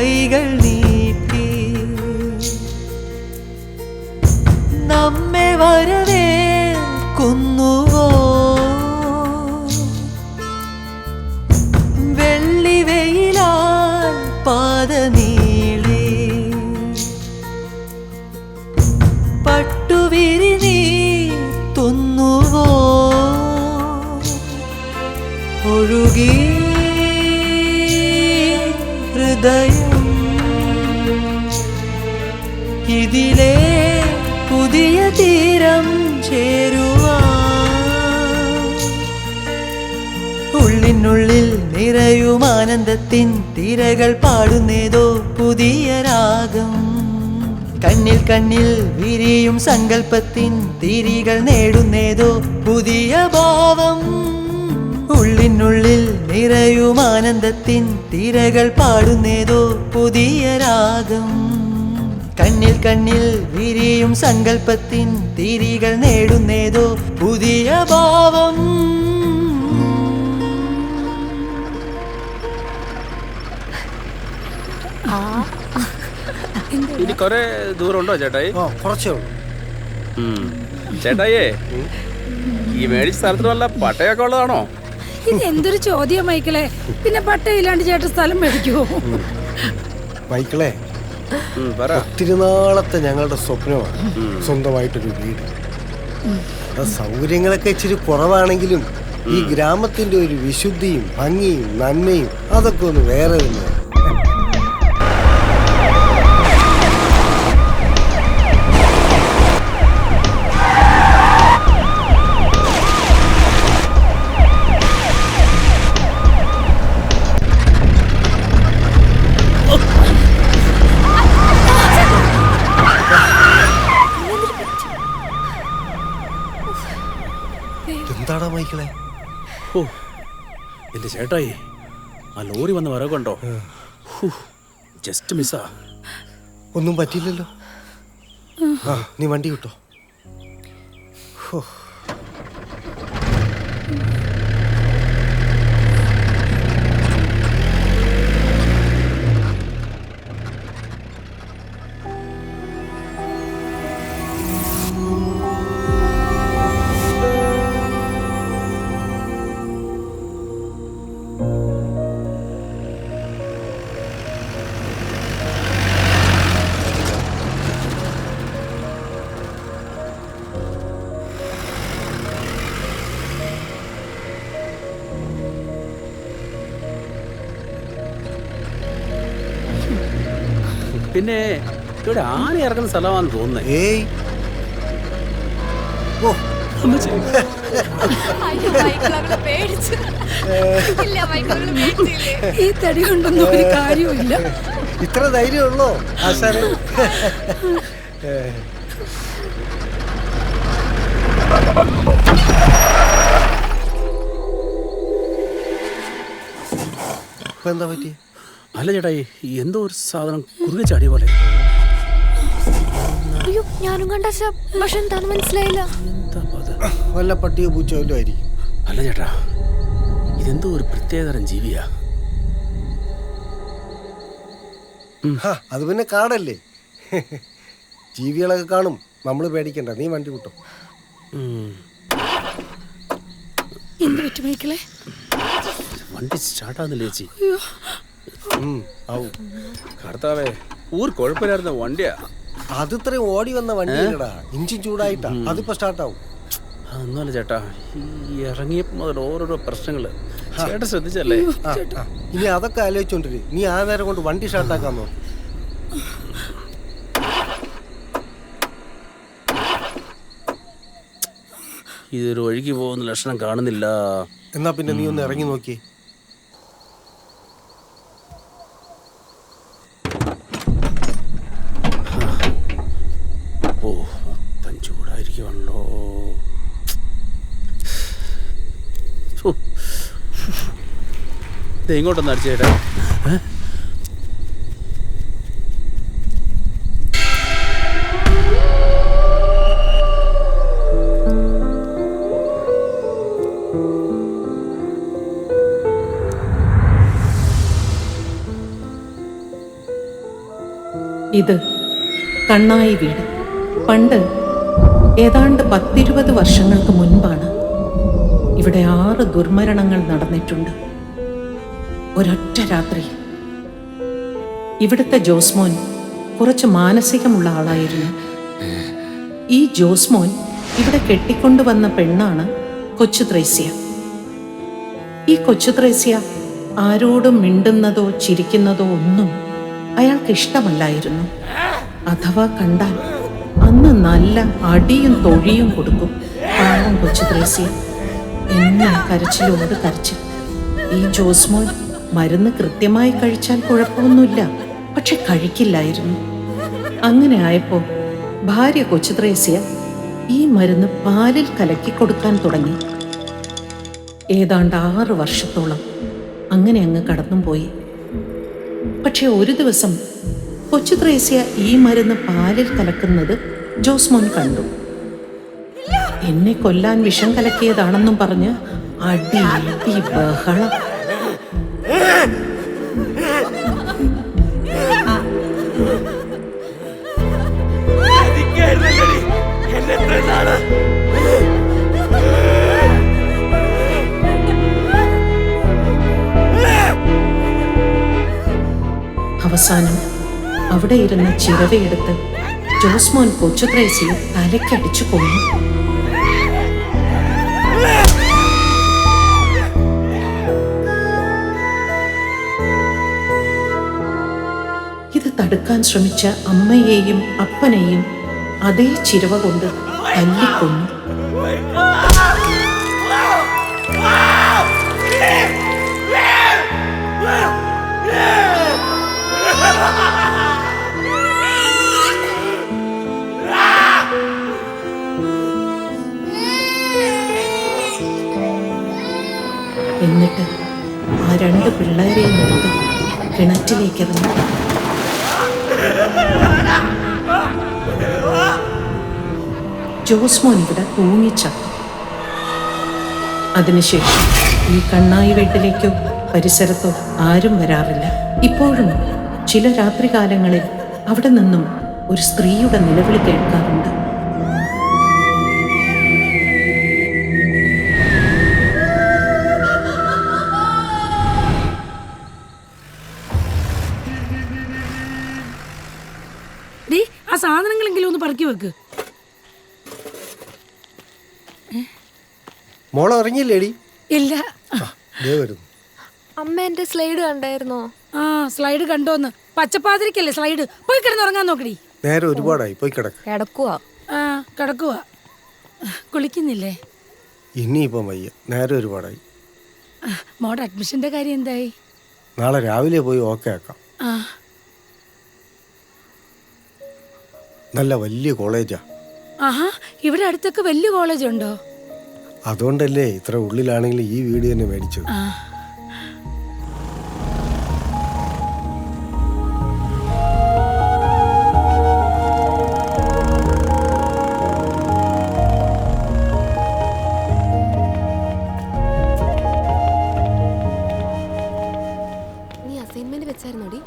കൈകൾ നീട്ടി നമ്മെ വരവേൽക്കുന്നുവോ വെള്ളി വെയിലാൽ പാത നീളി പട്ടുവിരി നീട്ടുന്നുവോ ഒഴുകി ഹൃദയം ഇതിലേ പുതിയ തീരം ചേരുവാൻ ഉള്ളിനുള്ളിൽ നിറയും ആനന്ദത്തിൻ തിരകൾ പാടുന്നേതോ പുതിയ രാഗം കണ്ണിൽ കണ്ണിൽ വിരിയും സങ്കൽപ്പത്തിൻ തിരികൾ നേടുന്നേതോ പുതിയ ഭാവം ഉള്ളിനുള്ളിൽ നിറയും ആനന്ദത്തിൻ തിരകൾ പാടുന്നേതോ പുതിയ രാഗം കണ്ണിൽ കണ്ണിൽ വിരിയും സങ്കൽപ്പത്തിൻ തിരികൾ നേടുന്നേതോ പുതിയ ഭാവം ഇനി കൊറേ ദൂരമുണ്ടോ ചേട്ടായി? കുറച്ചേ ചേട്ടായിയേ ഈ മേടിച്ച സ്ഥലത്തിന് വല്ല പട്ടയൊക്കെ ഉള്ളതാണോ? ഇത് എന്തൊരു ചോദ്യം മൈക്കിളെ, പിന്നെ പട്ടയില്ലാണ്ട് ചേട്ടൻ സ്ഥലം മേടിക്കുവോ? മൈക്കിളെ, ഒത്തിരി നാളത്തെ ഞങ്ങളുടെ സ്വപ്നമാണ് സ്വന്തമായിട്ടൊരു വീട്. സൗകര്യങ്ങളൊക്കെ ഇച്ചിരി കുറവാണെങ്കിലും ഈ ഗ്രാമത്തിന്റെ ഒരു വിശുദ്ധിയും ഭംഗിയും നന്മയും അതൊക്കെ ഒന്ന് വേറെ തന്നെ. എന്താടാ മൈക്കിളെ? ഓ എന്റെ ചേട്ടായി, ആ ലോറി വന്ന് വരവുണ്ടോ? ജസ്റ്റ് മിസ്സാ. ഒന്നും പറ്റിയില്ലല്ലോ. ആ നീ വണ്ടി കിട്ടോ? പിന്നെ ഇവിടെ ആന ഇറങ്ങുന്ന സ്ഥലമാണെന്ന് തോന്നുന്നത്. ഏയ് ഓ ഈ തടി കൊണ്ടൊന്നും ഒരു കാര്യമില്ല. ഇത്ര ധൈര്യമുള്ളോ ആശാനെ? എന്താ പറ്റി? അല്ല ചേട്ടായി, എന്തോ ഒരു സാധനം കുറുകെ ചാടിയ പോലെ. അയ്യോ, ഞാനും കണ്ട, പക്ഷെ എന്താന്ന് മനസ്സിലായില്ല. വല്ല പട്ടിയോ പൂച്ചോ വല്ലതും ആയിരിക്കും. അല്ല ചേട്ടാ, ഇതെന്തോ ഒരു പ്രത്യേകതരം ജീവിയാ. അത് പിന്നെ കാടല്ലേ, ജീവികളൊക്കെ കാണും. നമ്മൾ പേടിക്കണ്ട, നീ വണ്ടി കൂട്ടോ. എന്ത് പറ്റി മൈക്കിളെ? വണ്ടി സ്റ്റാർട്ടാകുന്നില്ല ചേച്ചി. കർത്താവേ, ഊർ കുഴപ്പമില്ലായിരുന്ന വണ്ടിയാ. അത് ഇത്രയും ഓടി വന്ന വണ്ടിയല്ലടാ, ഇഞ്ചിൻ ചൂടായിട്ടാ. അതിപ്പോ സ്റ്റാർട്ടാവും. അതൊന്നുമല്ല ചേട്ടാ, ഈ ഇറങ്ങിയപ്പോ മുതൽ ഓരോരോ പ്രശ്നങ്ങള്. ചേട്ടാ ശ്രദ്ധിച്ചല്ലേ? ഇനി അതൊക്കെ ആലോചിച്ചോണ്ടിരി. നീ ആ നേരം കൊണ്ട് വണ്ടി സ്റ്റാർട്ടാക്കാമോ? ഇതൊരു ഒഴുകി പോകുന്ന ലക്ഷണം കാണുന്നില്ല. എന്നാ പിന്നെ നീ ഒന്ന് ഇറങ്ങി നോക്കി. ഓ മൊത്തം ചൂടായിരിക്കുമല്ലോ. ഇങ്ങോട്ടൊന്ന് അടിച്ചേട്ടാ. ഇത് കണ്ണായി വീട്. പണ്ട് ഏതാണ്ട് 10-20 വർഷങ്ങൾക്ക് മുൻപാണ് ഇവിടെ 6 ദുർമരണങ്ങൾ നടന്നിട്ടുണ്ട്. ഒരൊറ്റ രാത്രി. ഇവിടുത്തെ ജോസ്മോൻ കുറച്ച് മാനസികമുള്ള ആളായിരുന്നു. ഈ ജോസ്മോൻ ഇവിടെ കെട്ടിക്കൊണ്ടുവന്ന പെണ്ണാണ് കൊച്ചു ത്രേസ്യ. ഈ കൊച്ചു ത്രേസ്യ ആരോടും മിണ്ടുന്നതോ ചിരിക്കുന്നതോ ഒന്നും അയാൾക്ക് ഇഷ്ടമല്ലായിരുന്നു. അഥവാ കണ്ടാൽ അന്ന് നല്ല അടിയും തൊഴിയും കൊടുക്കും. പാവം കൊച്ചു ത്രേസ്യ എന്നും കരച്ചിലോട് കരച്ചിൽ. ഈ ജോസ്മോൻ മരുന്ന് കൃത്യമായി കഴിച്ചാൽ കുഴപ്പമൊന്നുമില്ല, പക്ഷെ കഴിക്കില്ലായിരുന്നു. അങ്ങനെ ആയപ്പോൾ ഭാര്യ കൊച്ചു ത്രേസ്യ ഈ മരുന്ന് പാലിൽ കലക്കി കൊടുക്കാൻ തുടങ്ങി. ഏതാണ്ട് 6 വർഷത്തോളം അങ്ങനെ അങ്ങ് കടന്നും പോയി. പക്ഷെ ഒരു ദിവസം കൊച്ചു ത്രേസ്യ ഈ മരുന്ന് പാലിൽ കലക്കുന്നത് ജോസ്മോൻ കണ്ടു. എന്നെ കൊല്ലാൻ വിഷം കലക്കിയതാണെന്നും പറഞ്ഞ് അടി ഇടി ബഹളം. അവസാനം അവിടെ ഇരുന്ന ചിരവയെടുത്ത് ജോസ്മോൻ കൊച്ചു ത്രേസ്യയെ തലയ്ക്കടിച്ചു കൊന്നു. ഇത് തടുക്കാൻ ശ്രമിച്ച അമ്മയെയും അപ്പനെയും അതേ ചിരവ കൊണ്ട് തല്ലിക്കൊന്നു. എന്നിട്ട് ആ 2 പിള്ളേരെയും എടുത്ത് കിണറ്റിലേക്ക് എറിഞ്ഞു. ജോസ്മോൻ ഇവിടെ തൂങ്ങിച്ചത്തു. അതിനുശേഷം ഈ കണ്ണായി വീട്ടിലേക്കോ പരിസരത്തോ ആരും വരാറില്ല. ഇപ്പോഴും ചില രാത്രികാലങ്ങളിൽ അവിടെ നിന്നും ഒരു സ്ത്രീയുടെ നിലവിളി കേൾക്കാറുണ്ട്. ആ സാധനങ്ങളെങ്കിലും ഒന്ന് പറക്കി വെക്ക്. മോളെ ഇറങ്ങിയില്ലേടി? ഇല്ല. അമ്മ എന്റെ സ്ലൈഡ് കണ്ടായിരുന്നോ? ആ സ്ലൈഡ് കണ്ടോന്ന്. പച്ചപ്പാതിരിക്കല്ലേ സ്ലൈഡ്. പോയി കിടന്നുറങ്ങാൻ നോക്കടി. നേരെ ഒരുപാടായി, പോയി കിടക്കുവാ. ആ കിടക്കുവാ. കുളിക്കുന്നില്ലേ? ഇനിയിപ്പം വയ്യ, നേരെ ഒരുപാടായി. മോടെ അഡ്മിഷന്റെ കാര്യം എന്തായി? നാളെ രാവിലെ പോയി ഓക്കെ ആക്കാം. ആ നല്ല വലിയ കോളേജാ. ആഹാ, ഇവിടെ അടുത്തൊക്കെ വലിയ കോളേജ് ഉണ്ടോ? അതുകൊണ്ടല്ലേ ഇത്ര ഉള്ളിലാണെങ്കിൽ ഈ വീട് തന്നെ മേടിച്ചത്. നീ അസൈൻമെന്റ് വെച്ചായിരുന്നോടി?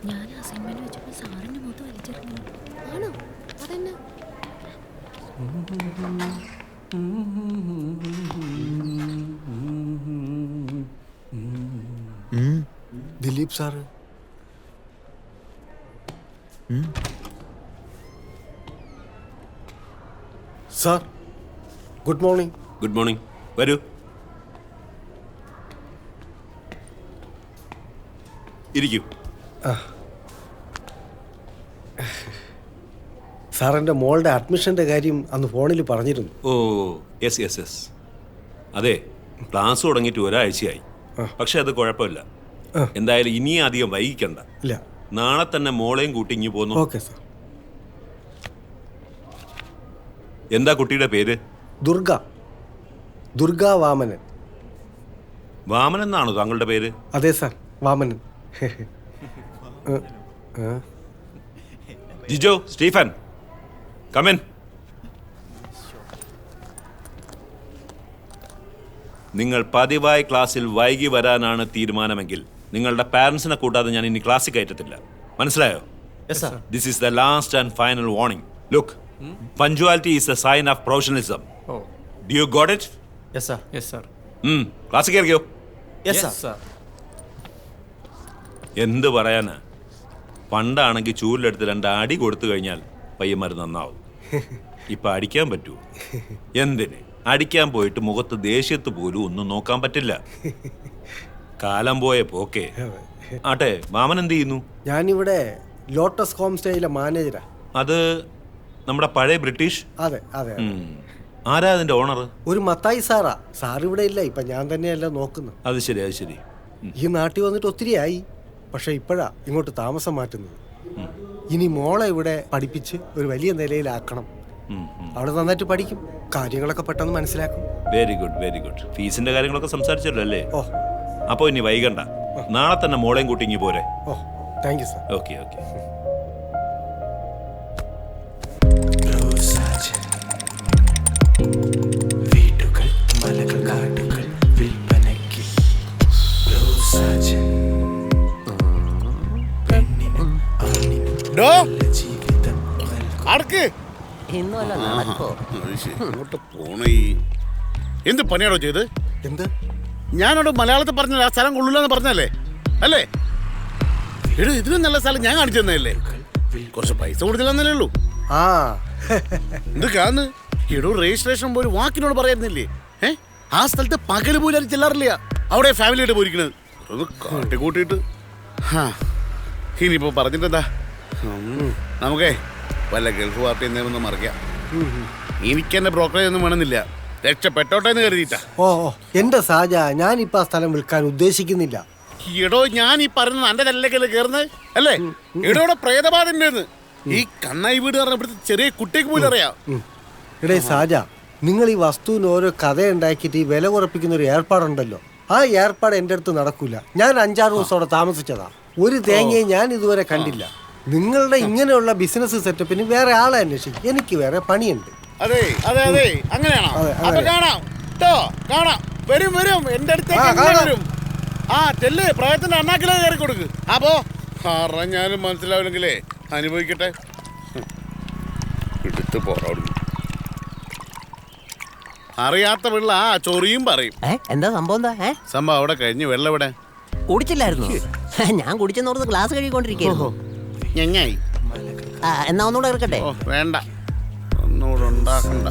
ഞാൻ അസൈൻമെന്റ് വെച്ചപ്പോൾ സാറിന്റെ മുഖത്ത് വലിച്ചെറിഞ്ഞു. ആണോ? അതെന്നെ. Dileep sir. Sir good morning. Good morning. വരൂ, ഇരിക്കൂ. സാർ എൻ്റെ മോളുടെ അഡ്മിഷൻ്റെ കാര്യം അന്ന് ഫോണിൽ പറഞ്ഞിരുന്നു. Oh yes yes yes. അതെ, ക്ലാസ് തുടങ്ങിയിട്ട് ഒരാഴ്ചയായി. പക്ഷെ അത് കുഴപ്പമില്ല. എന്തായാലും ഇനിയും അധികം വൈകിക്കണ്ട. ഇല്ല, നാളെ തന്നെ മോളെയും കൂട്ടി ഇങ്ങി പോന്നു. Okay sir. എന്താ കുട്ടിയുടെ പേര്? ദുർഗ. ദുർഗ വാമനൻ. വാമനൻ എന്നാണോ താങ്കളുടെ പേര്? അതെ സാർ, വാമനൻ. ജിജോ, സ്റ്റീഫൻ, കമൻ. നിങ്ങൾ പതിവായി ക്ലാസ്സിൽ വൈകി വരാനാണ് തീരുമാനമെങ്കിൽ നിങ്ങളുടെ പാരൻസിനെ കൂട്ടാതെ ഞാൻ ഇനി ക്ലാസ്സിൽ കയറ്റത്തില്ല. മനസ്സിലായോ? Yes, sir. This is the last and final warning. Look, punctuality is a sign of professionalism. Oh. Do you got it? Yes, sir. Yes, sir. ക്ലാസ്സിൽ കയറിയോ? Yes, sir. എന്ത് പറയാനാ, പണ്ടാണെങ്കിൽ ചൂരിലെടുത്ത് 2 അടി കൊടുത്തു കഴിഞ്ഞാൽ പയ്യന്മാർ നന്നാവും. ഇപ്പം അടിക്കാൻ പറ്റുമോ? എന്തിന്? അടിക്കാൻ പോയിട്ട് മുഖത്ത് ദേഷ്യത്ത് പോലും ഒന്നും നോക്കാൻ പറ്റില്ല. കാലം പോയ പോക്കേ. ആട്ടെ, മാമൻ എന്ത് ചെയ്യുന്നു? ഞാനിവിടെ ലോട്ടസ് ഹോം സ്റ്റേയിലെ മാനേജരാ. അത് നമ്മുടെ പഴയ ബ്രിട്ടീഷ്? അതെ അതെ. ആരാ അതിന്റെ ഓണർ? ഒരു മത്തായി സാറാ. സാർ ഇവിടെ ഇല്ല, ഇപ്പൊ ഞാൻ തന്നെയല്ല നോക്കുന്നത്. അത് ശരി, അത് ശരി. ഈ നാട്ടിൽ വന്നിട്ട് ഒത്തിരിയായി, പക്ഷെ ഇപ്പോഴാ ഇങ്ങോട്ട് താമസം മാറ്റുന്നത്. ഇനി മോളെ ഇവിടെ പഠിപ്പിച്ച് ഒരു വലിയ നിലയിലാക്കണം. അവിടെ നന്നായിട്ട് പഠിക്കും, കാര്യങ്ങളൊക്കെ പെട്ടെന്ന് മനസ്സിലാക്കും. Very good, very good. ഫീസിന്റെ കാര്യങ്ങളൊക്കെ സംസാരിച്ചല്ലോ അല്ലേ? ഓ, അപ്പോൾ ഇനി വൈകണ്ട, നാളെ തന്നെ മോളെയും കൂട്ടി ഇങ്ങി പോരെ. ഓ, thank you sir. Okay okay. വീടുകൾ, മലകൾ, കാടുകൾ വിൽപ്പനയ്ക്ക്. പെണ്ണിനും ആണിനും ജീവിതം അങ്ങോട്ട് പോണേ. എന്ത് പണിയാണോ ചെയ്ത്? എന്ത്? ഞാനോട് മലയാളത്തിൽ പറഞ്ഞ ആ സ്ഥലം കൊള്ളൂലെന്ന് പറഞ്ഞല്ലേ അല്ലേ? എടോ, ഇതിലും നല്ല സ്ഥലം ഞാൻ കാണിച്ചു തന്നല്ലേ? കുറച്ച് പൈസ കൊടുത്തില്ലെന്നല്ലേ ഉള്ളൂ. ആ എന്തൊക്കെയാന്ന്? എടോ, രജിസ്ട്രേഷൻ പോയി വാക്കിനോട് പറയുന്നില്ലേ? ആ സ്ഥലത്ത് പകല് പോലും ആരും ചെല്ലാറില്ല. അവിടെ ഫാമിലിയായിട്ട് പോയിരിക്കണത് ഒന്ന് കാട്ടിക്കൂട്ടിയിട്ട്. ഇനിയിപ്പോ പറഞ്ഞിട്ടെന്താ, നമുക്കേ വല്ല ഗൾഫ് പാർട്ടി എന്നേന്ന് മറിക്കാം. എനിക്കെന്നെ ബ്രോക്കറേജ് ഒന്നും വേണമെന്നില്ല, രക്ഷപ്പെട്ടോട്ടെ എന്ന് കരുതിയിട്ടാ. ഓ ഓ, എന്റെ സാജ, ഞാനിപ്പോ ആ സ്ഥലം വിൽക്കാൻ ഉദ്ദേശിക്കുന്നില്ല. എടോ, ഞാൻ ഈ പറയുന്നത് എന്റെ തലയിലേക്കല്ലേ കയറുന്നത് അല്ലേ? എടോടെ പ്രേതബാധ ഉണ്ടെന്ന് ഈ കണ്ണായി വീട് പറഞ്ഞ ഇവിടുത്തെ ചെറിയ കുട്ടിക്ക് പോലും അറിയാം. എടേ സാജ, നിങ്ങൾ ഈ വസ്തുവിന് ഓരോ കഥ ഉണ്ടാക്കിയിട്ട് ഈ വില കുറപ്പിക്കുന്ന ഒരു ഏർപ്പാടുണ്ടല്ലോ, ആ ഏർപ്പാട് എൻ്റെ അടുത്ത് നടക്കൂല. ഞാൻ 5-6 ദിവസം അവിടെ താമസിച്ചതാ, ഒരു തേങ്ങയും ഞാൻ ഇതുവരെ കണ്ടില്ല. നിങ്ങളുടെ ഇങ്ങനെയുള്ള ബിസിനസ് സെറ്റപ്പിന് വേറെ ആളെ അന്വേഷിക്കും, എനിക്ക് വേറെ പണിയുണ്ട്. അതെ അതെ അതെ, അങ്ങനെയാണോ? അപ്പൊ കാണാം കേട്ടോ, കാണാം. വരും വരും, എന്റെ അടുത്തേക്ക് വരും. ആ ചെല്ല്, പ്രയത്തിന്റെ അണ്ണാക്കിലേ കയറി കൊടുക്ക്. അപ്പോ പറഞ്ഞാലും മനസ്സിലാവില്ലെങ്കിലേ അനുഭവിക്കട്ടെ. എടുത്ത് പോറോടുന്നു. അറിയാത്ത പിള്ള ആ ചൊറിയും പറയും. എന്താ സംഭവം? സംഭവം അവിടെ കഴിഞ്ഞ്. വെള്ളം ഇവിടെ കുടിച്ചില്ലായിരുന്നു. ഞാൻ കുടിച്ചെന്നോർത്ത് ക്ലാസ് കഴുകിക്കൊണ്ടിരിക്കുന്നു. ഞങ്ങായി. എന്നാ ഒന്നുകൂടെ ഇറക്കട്ടെ? ഓ വേണ്ട, ഒന്നുകൂടെ ഉണ്ടാക്കണ്ട.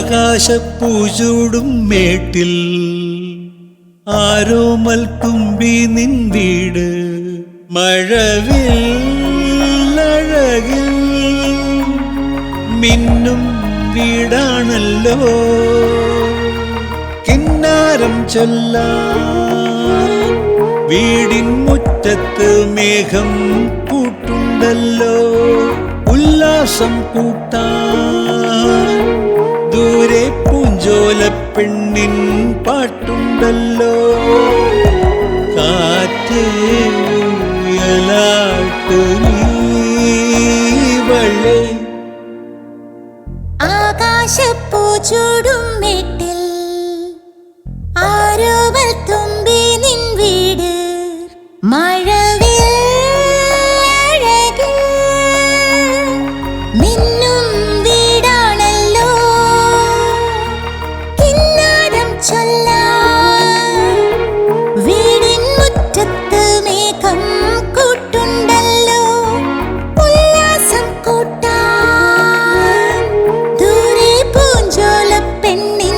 ആകാശപ്പൂചൂടും മേട്ടിൽ ആരോമൽ തുമ്പി നിൻ വീട്, മഴവില്ലഴകിൽ മിന്നും വീടാണല്ലോ. കിന്നാരം ചൊല്ലാൻ വീടിൻ മുറ്റത്ത് മേഘം കൂട്ടുണ്ടല്ലോ. ഉല്ലാസം കൂട്ടാൻ ദൂരെ പൂഞ്ചോല പെണ്ണിൻ പാട്ടുണ്ടല്ലോ. കാറ്റേ ഉയലാട്ട് നീവളേ. ആകാശപ്പൂചൂടും മേട്ടിൽ ആരോമൽ തുമ്പി നിൻ വീട്, മഴവിൽ അഴകിൽ മിന്നും വീടാണല്ലോ. കിന്നാരം ചൊല്ലാൻ വീടിൻ മുറ്റത്ത് മേഘം കൂട്ടുണ്ടല്ലോ. ഉല്ലാസം കൂട്ടാൻ ദൂരെ പൂഞ്ചോല പെണ്ണിൻ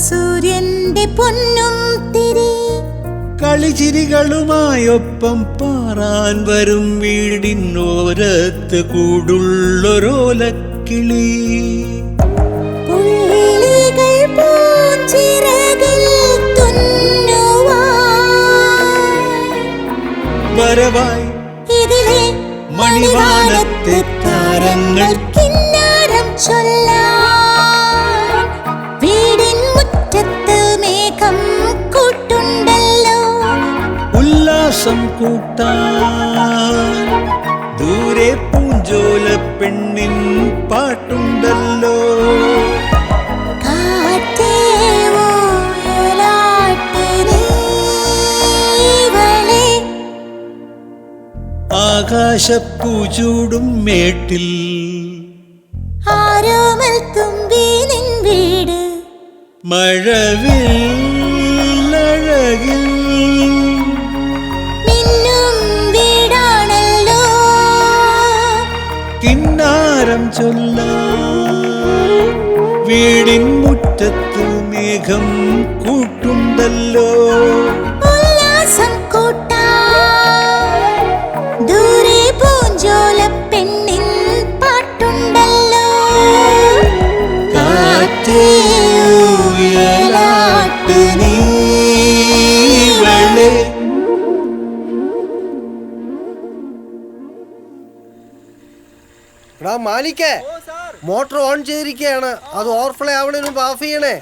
സൂര്യന്റെ പൊന്നും തിരി കളിചിരികളുമായൊപ്പം പാറാൻ വരും വീടിനോരത്ത് കൂടുള്ളൊരോലക്കിളി പുള്ളികൾ പൂച്ചിറകിൽ തുന്നുവാൻ വരവായി ഇതിലെ മണിവാനത്തെ താരങ്ങൾ കിന്നാരം ചൊല്ലാൻ വീടിൻ മുറ്റത്ത് മേഘം കൂട്ടുണ്ടല്ലോ ഉല്ലാസം കൂട്ടാൻ ദൂരെ പൂഞ്ചോല പെണ്ണിൻ പാട്ടുണ്ടല്ലോ കാറ്റേ ഊയലാട്ട് നീവളെ ആകാശപ്പൂചൂടും മേട്ടിൽ ആരോമൽ തുമ്പി നിൻ വീട് മഴവില്ലഴകിൽ മിന്നും വീടാണല്ലോ കിന്നാരം ചൊല്ലാൻ വീടിൻ മുറ്റത്ത് മേഘം കൂട്ടുണ്ടല്ലോ ഉല്ലാസം കൂട്ടാൻ ദൂരെ പൂഞ്ചോല പെണ്ണിൻ പാട്ടുണ്ടല്ലോ കാറ്റേ ഊയലാട്ട് നീവളെ. എടാ മാലിക്കേ, മോട്ടോർ ഓൺ ചെയ്തിരിക്കുകയാണ്. അത് ഓവർഫ്ലോ ആവണതിന് മുമ്പ് ഓഫ് ചെയ്യണേ.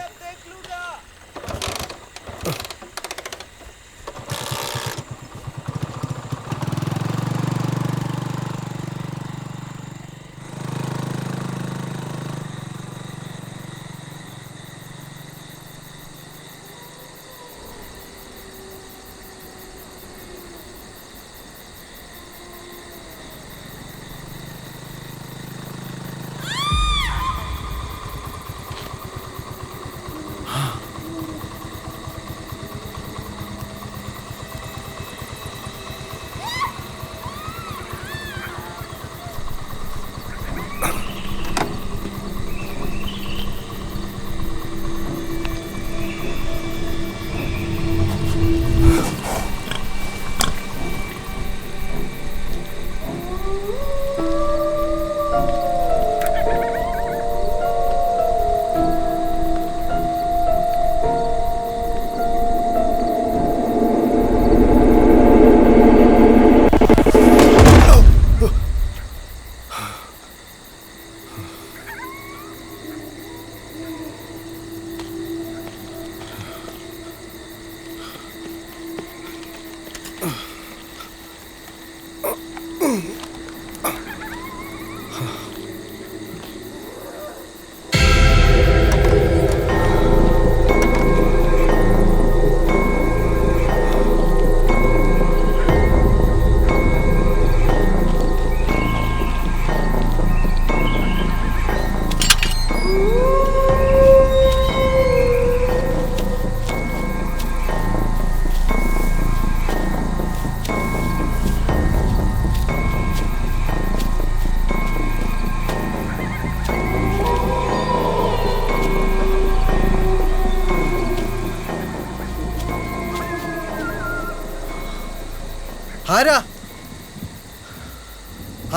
ആരാ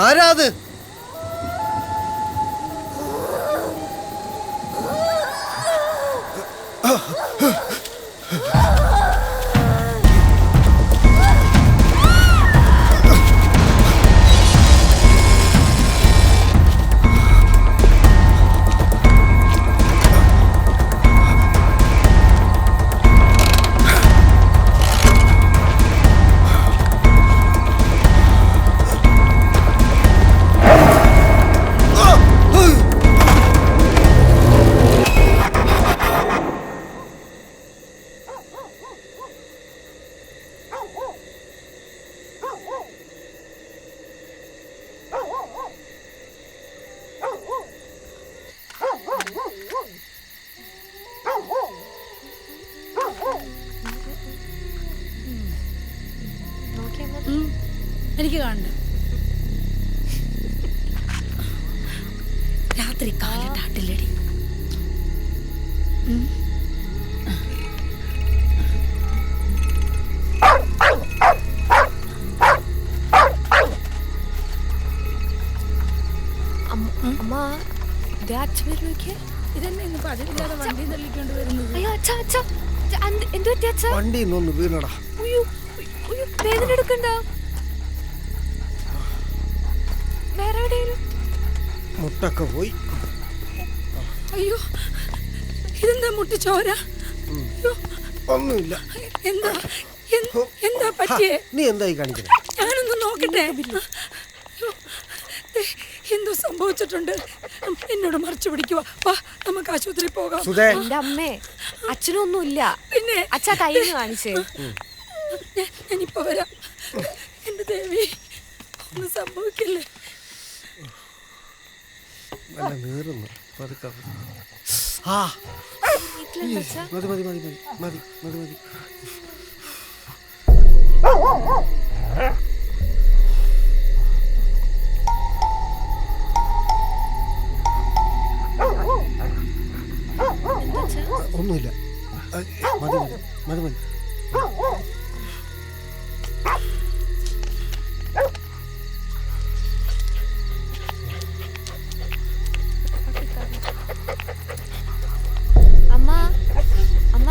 ആരാ അത്? എനിക്ക് കാണണ്ട. രാത്രി കാലിട്ടാട്ടില്ലടി. ഇതന്നെ ഇന്ന് പതിവില്ലാതെ വണ്ടി തള്ളിക്കൊണ്ട് വരുന്നത്. അയ്യോ അച്ഛാ അച്ഛാ എന്ത് പറ്റി അച്ഛാ? വണ്ടി ഇന്നൊന്ന് വീണടാ. അയ്യോ അയ്യോ വേദന എടുക്കണ്ട. വേറെ എവിടെയും മുട്ടൊക്കെ പോയി. അയ്യോ ഇതെന്താ മുട്ടി ചോര? ഒന്നുമില്ല. എന്താ എന്താ പറ്റിയേ? നീ എന്തായി കാണിക്കുന്നത്? ഞാനൊന്ന് നോക്കട്ടെ. അയ്യോ, ദേ, എന്തോ സംഭവിച്ചിട്ടുണ്ട്. എന്നോട് മറിച്ചു പിടിക്കുക. വാ നമുക്ക് ആശുപത്രി പോകാം. എന്റെ അമ്മേ അച്ഛനൊന്നുമില്ല. പിന്നെ അച്ഛാ കയ്യിൽ കാണിച്ചേ. ഞാനിപ്പോ വരാം. എന്റെ ദേവി ഒന്നും സംഭവിക്കില്ലേ? നീറുന്നു. ആ മതി മതി മതി മതി മതി മതി. ഒന്നുമില്ല. മതി മതി മതി മതി. അമ്മ അമ്മ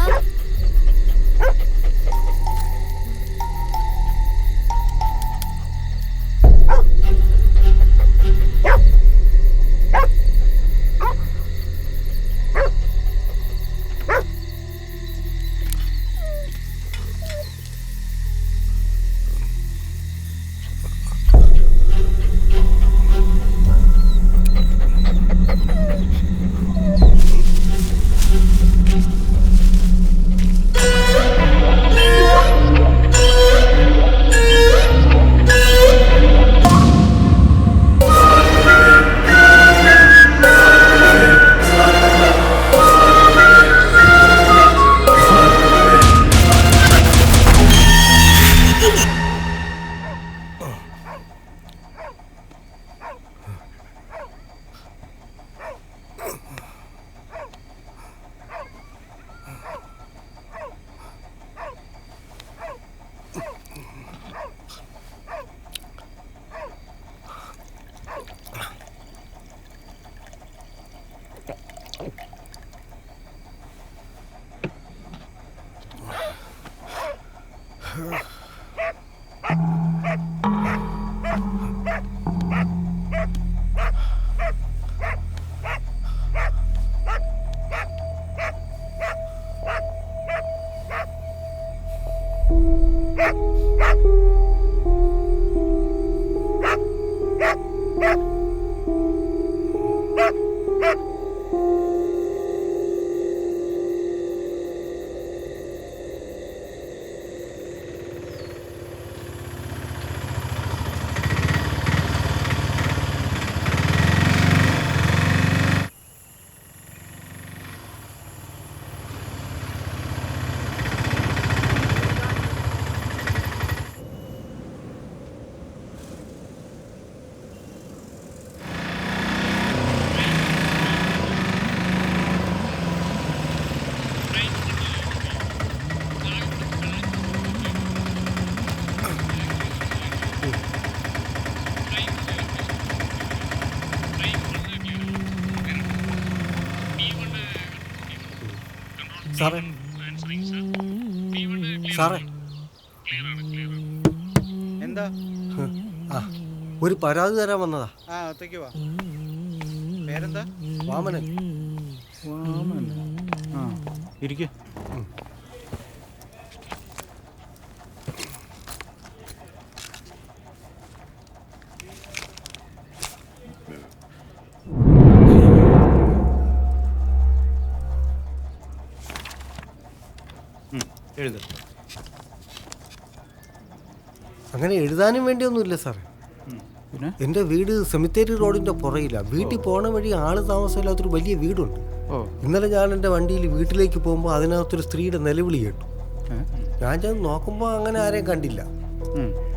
സാറേ സാറേ എന്താ? ആ ഒരു പരാതി തരാൻ വന്നതാ. ആ ഒറ്റയ്ക്ക് വാ. പേരെന്താ? വാമനൻ. ആ ഇരിക്ക്. എഴുത. അങ്ങനെ എഴുതാനും വേണ്ടിയൊന്നുമില്ല സാറേ. എൻ്റെ വീട് സെമിത്തേരി റോഡിന്റെ പുറയിലാണ്. വീട്ടിൽ പോണ വഴി ആള് താമസമില്ലാത്തൊരു വലിയ വീടുണ്ട്. ഇന്നലെ ഞാൻ എൻ്റെ വണ്ടിയിൽ വീട്ടിലേക്ക് പോകുമ്പോൾ അതിനകത്തൊരു സ്ത്രീയുടെ നിലവിളി കേട്ടു. ഞാൻ ചെന്ന് നോക്കുമ്പോൾ അങ്ങനെ ആരെയും കണ്ടില്ല.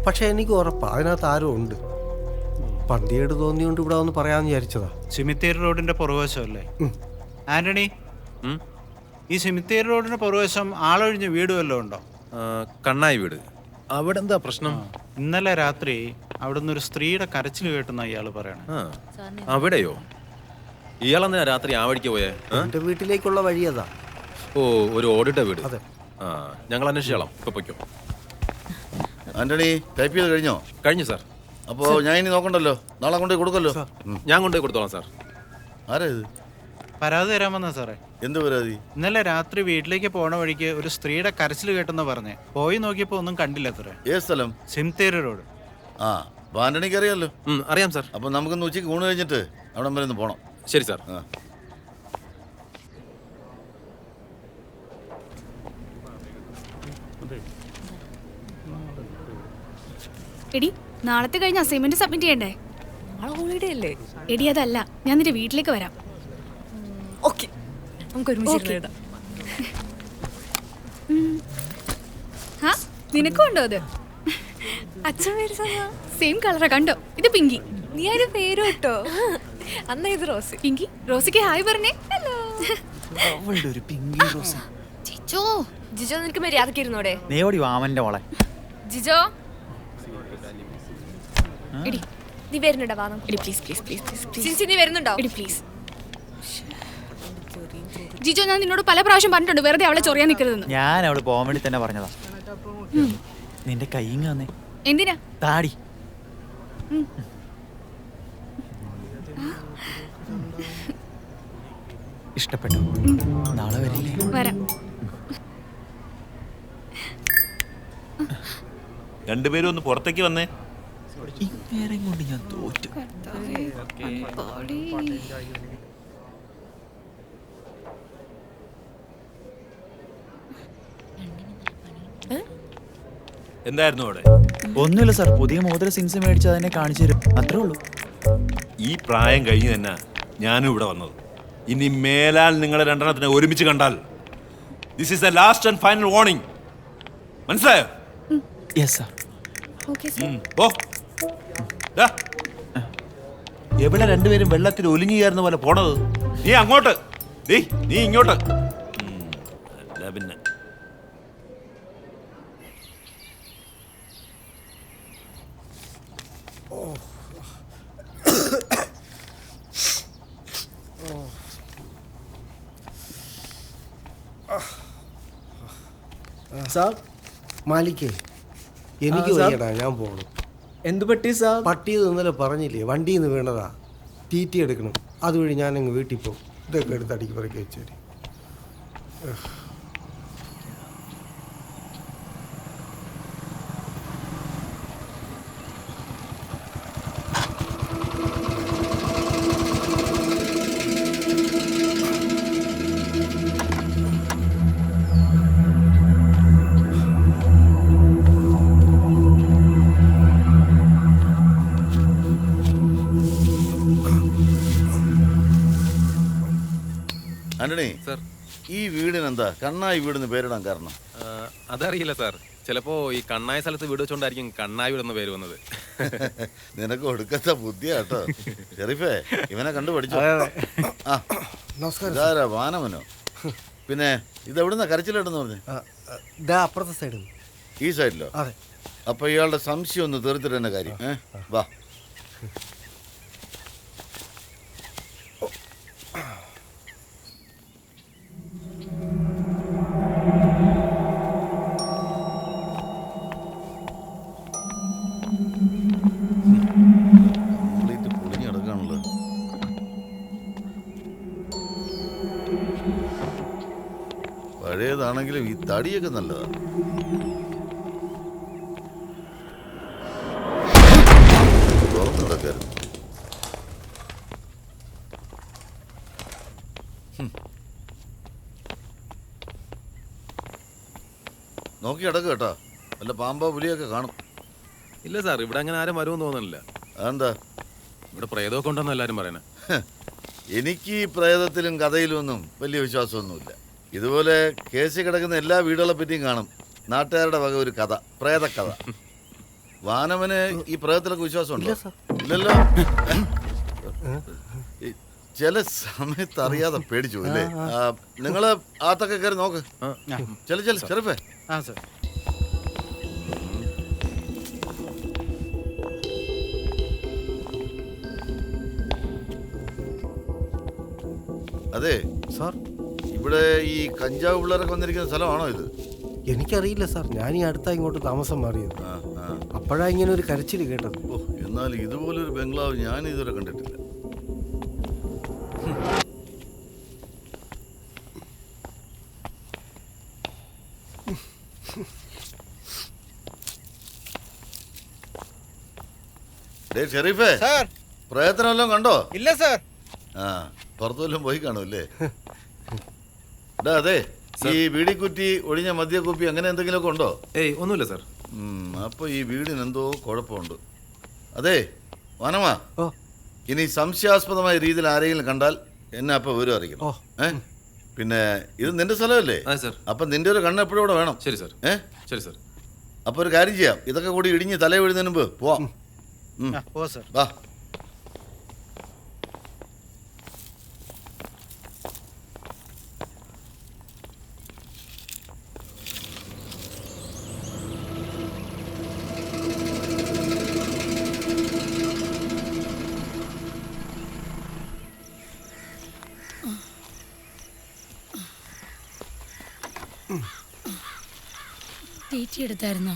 പക്ഷെ എനിക്ക് ഉറപ്പാണ് അതിനകത്ത് ആരോ ഉണ്ട്. പന്തിയേട് തോന്നിയോണ്ട് ഇവിടെ ഒന്ന് പറയാമെന്ന് വിചാരിച്ചതാ. സെമിത്തേരി റോഡിന്റെ പുറകുവശമല്ലേ ആന്റണി? ഈ സെമിത്തേരി റോഡിന്റെ പുറകുവശം ആളൊഴിഞ്ഞ വീട് വല്ലതും ഉണ്ടോ? കണ്ണായി വീട്. അവിടെ എന്താ പ്രശ്നം? ഇന്നലെ രാത്രി അവിടെ നിന്ന് ഒരു സ്ത്രീയുടെ കരച്ചിൽ കേട്ടെന്ന ഇയാള് പറയണേ. അവിടെയോ? ഇയാളെന്തിനാ രാത്രി ആ വഴിക്ക് പോയേ? എന്റെ വീട്ടിലേക്കുള്ള വഴി അതാ. ഓ, ഒരു ഓടിട്ട വീട്. അതെ. ആ, ഞങ്ങൾ അന്വേഷിച്ചോളാം. ഇപ്പൊ പൊയ്ക്കോ. ആന്റണി, ടൈപ്പ് ചെയ്ത് കഴിഞ്ഞോ? കഴിഞ്ഞു സാർ. അപ്പോ ഞാൻ ഇനി നോക്കണ്ടല്ലോ, നാളെ കൊണ്ടുപോയി കൊടുക്കല്ലോ. ഞാൻ കൊണ്ടുപോയി കൊടുത്തോളാം സാർ. ആരാ ഇത്? പരാതി തരാൻ വന്നാ സാറേ. എന്ത് പരാതി? ഇന്നലെ രാത്രി വീട്ടിലേക്ക് പോണ വഴിക്ക് ഒരു സ്ത്രീയുടെ കരച്ചിൽ കേട്ടെന്ന് പറഞ്ഞേ. പോയി നോക്കിയപ്പോ ഒന്നും കണ്ടില്ല സാറേ. ഏത് സ്ഥലം? സിംതേരി റോഡ്. ആ, അപ്പൊ ആന്റണിക്ക് അറിയാമല്ലോ. അറിയാം സാർ. അപ്പൊ നമുക്കൊന്ന് ഉച്ചയ്ക്ക് ഊണ് കഴിഞ്ഞിട്ട് അവിടെ വരെ ഒന്ന് പോണം. ശരി സാർ. എടി, നാളത്തെ കഴിഞ്ഞ അസൈൻമെന്റ് സബ്മിറ്റ് ചെയ്യണ്ടേ? നാളെ ഹോളിഡേ അല്ലേ? എടി, അതല്ല, ഞാൻ നിന്റെ വീട്ടിലേക്ക് വരാം. ഓക്കെ, നമുക്ക് ഒരുമിച്ച് എഴുതാം. നിനക്കും ഉണ്ടോ അത്? അച്ഛൻ പേര് സെയിം കളറാ, കണ്ടോ? ഇത് പിങ്കി. നീ ആര് പേര് കേട്ടോ? അന്നാ ഇത് റോസി. പിങ്കി, റോസിക്ക് ഹായ് പറഞ്ഞേ. ഹലോ. അവളുടെ ഒരു പിങ്കി റോസി. ജിജോ, ജിജോ നിനക്ക് മര്യാദക്ക് ഇരുന്നോടെ? നേടി വാമന്റെ മോളെ. ജിജോ, എടി നീ വരുന്നുണ്ടോ? വാ നമുക്ക്. എടി please please please please please. Sincy നീ വരുന്നുണ്ടോ? എടി പ്ലീസ്. ജിജോ, ഞാൻ നിന്നോട് പല പ്രാവശ്യം പറഞ്ഞിട്ടുണ്ട് വെറുതെ അവളെ ചൊറിയാൻ നിൽക്കരുതെന്ന്. ഞാൻ അവള് പോകാൻ വേണ്ടി തന്നെ പറഞ്ഞതാ. നിന്റെ കൈങ്ങ വന്നേ. എന്തിനാ? താടി. ഇഷ്ടപ്പെട്ടു. നാളെ വരില്ലേ? വരാം. രണ്ടുപേരും ഒന്ന് പുറത്തേക്ക് വന്നേ. ഇന്നേരം കൊണ്ട് ഞാൻ തോറ്റു. എന്തായിരുന്നു അവിടെ? ഒന്നുമില്ല സാർ, പുതിയ മോതിര സിൻസ് മേടിച്ച് അതിനെ കാണിച്ചു തരും, അത്രേ ഉള്ളൂ. ഈ പ്രായം കഴിഞ്ഞ് തന്നെ ഞാനും ഇവിടെ വന്നത്. ഇനി മേലാൽ നിങ്ങളെ രണ്ടെണ്ണത്തിനെ ഒരുമിച്ച് കണ്ടാൽ this is the last and final warning. മനസ്സിലായോ? Yes sir. എവിടെ രണ്ടുപേരും വെള്ളത്തിൽ ഒലിഞ്ഞു കയറുന്ന പോലെ പോണത്? നീ അങ്ങോട്ട്, നീ ഇങ്ങോട്ട്. അല്ല പിന്നെ സാർ, മാലിക്കേ, എനിക്ക് വയ്യടാ, ഞാൻ പോകണം. എന്ത് പറ്റി സാർ? പട്ടി ഇന്നലെ പറഞ്ഞില്ലേ, വണ്ടിയിൽ നിന്ന് വീണതാ. തീറ്റി എടുക്കണം, അതുവഴി ഞാനങ്ങ് വീട്ടിൽ പോകും. ഇതൊക്കെ എടുത്ത് അടിക്ക് പറക്കി വെച്ചേരി. ആന്റണി സാർ, ഈ വീടിനെന്താ കണ്ണായി വീടിന് പേരിടാൻ കാരണം? അതറിയില്ല സാർ. ചിലപ്പോ ഈ കണ്ണായ സ്ഥലത്ത് വീട് വെച്ചോണ്ടായിരിക്കും കണ്ണായി വീടെന്ന പേര് വന്നത്. നിനക്ക് ഒടുക്കത്തെ ബുദ്ധിയാ കേട്ടോ ഷെരീഫേ, ഇവനെ കണ്ടു പഠിച്ചോ. ആ നമസ്കാരം. ഇതാരാ, വാനവനോ? പിന്നെ ഇതെവിടുന്ന കരച്ചിലെന്ന് പറഞ്ഞു? അപ്പുറത്തെ സൈഡിൽ. ഈ സൈഡിലോ? അതെ. അപ്പൊ ഇയാളുടെ സംശയം ഒന്ന് തീർത്തിട്ട് തന്നെ കാര്യം. വാ. പഴയതാണെങ്കിലും ഈ തടിയൊക്കെ നല്ലതാണ്. തുറന്നു കിടക്കായിരുന്നു. നോക്കി കിടക്കുക കേട്ടോ, വല്ല പാമ്പോ പുലിയൊക്കെ കാണും. ഇല്ല സാർ, ഇവിടെ അങ്ങനെ ആരും വരുമെന്ന് തോന്നുന്നില്ല. അതെന്താ? ഇവിടെ പ്രേതമൊക്കെ ഉണ്ടെന്ന് എല്ലാരും പറയണേ. എനിക്ക് ഈ പ്രേതത്തിലും കഥയിലും ഒന്നും വലിയ വിശ്വാസമൊന്നുമില്ല. ഇതുപോലെ കേസിൽ കിടക്കുന്ന എല്ലാ വീടുകളെ പറ്റിയും കാണും നാട്ടുകാരുടെ വക ഒരു കഥ, പ്രേതക്കഥ. വാനവന് ഈ പ്രേതത്തിലൊക്കെ വിശ്വാസമുണ്ടോ? ഇല്ലല്ലോ. ചില സമയത്ത് അറിയാതെ പേടിച്ചു അല്ലേ? നിങ്ങള് ആത്തൊക്കെ കയറി നോക്ക്. ചെറുപ്പേ. ആ സാർ. അതെ സാർ, ഇവിടെ ഈ കഞ്ചാവ് പിള്ളേരൊക്കെ വന്നിരിക്കുന്ന സ്ഥലമാണോ ഇത്? എനിക്കറിയില്ല സാർ, ഞാൻ ഈ അടുത്താ ഇങ്ങോട്ട് താമസം മാറിയത്. അപ്പോഴാ ഇങ്ങനെ ഒരു കരച്ചിൽ കേട്ടത്. ഓ, എന്നാൽ ഇതുപോലൊരു ബംഗ്ലാവ് ഞാൻ ഇതുവരെ കണ്ടിട്ടില്ല. ഷെരീഫേ, പ്രയത്നം വല്ലതും കണ്ടോ? ഇല്ല സാർ. ആ, പുറത്തു വല്ലതും പോയി കാണുമല്ലേ? അതെ, ഈ വീടിക്കുറ്റി, ഒഴിഞ്ഞ മദ്യക്കുപ്പി അങ്ങനെ എന്തെങ്കിലുമൊക്കെ ഉണ്ടോ? ഏയ് ഒന്നുമില്ല സാർ. അപ്പൊ ഈ വീടിന് എന്തോ കുഴപ്പമുണ്ട്. അതെ വനമാ, ഇനി സംശയാസ്പദമായ രീതിയിൽ ആരെങ്കിലും കണ്ടാൽ എന്നെ അപ്പൊ വിവരം അറിയിക്കണം. പിന്നെ ഇത് നിന്റെ സ്ഥലമല്ലേ? അപ്പൊ നിന്റെ ഒരു കണ്ണ് എപ്പോഴും ഇവിടെ വേണം. ശരി സാർ. ശരി സാർ. അപ്പൊ ഒരു കാര്യം ചെയ്യാം, ഇതൊക്കെ കൂടി ഇടിഞ്ഞ് തല വീഴുന്നതിന് മുമ്പ് പോവാം. വാ. തീറ്റി എടുത്തായിരുന്നോ?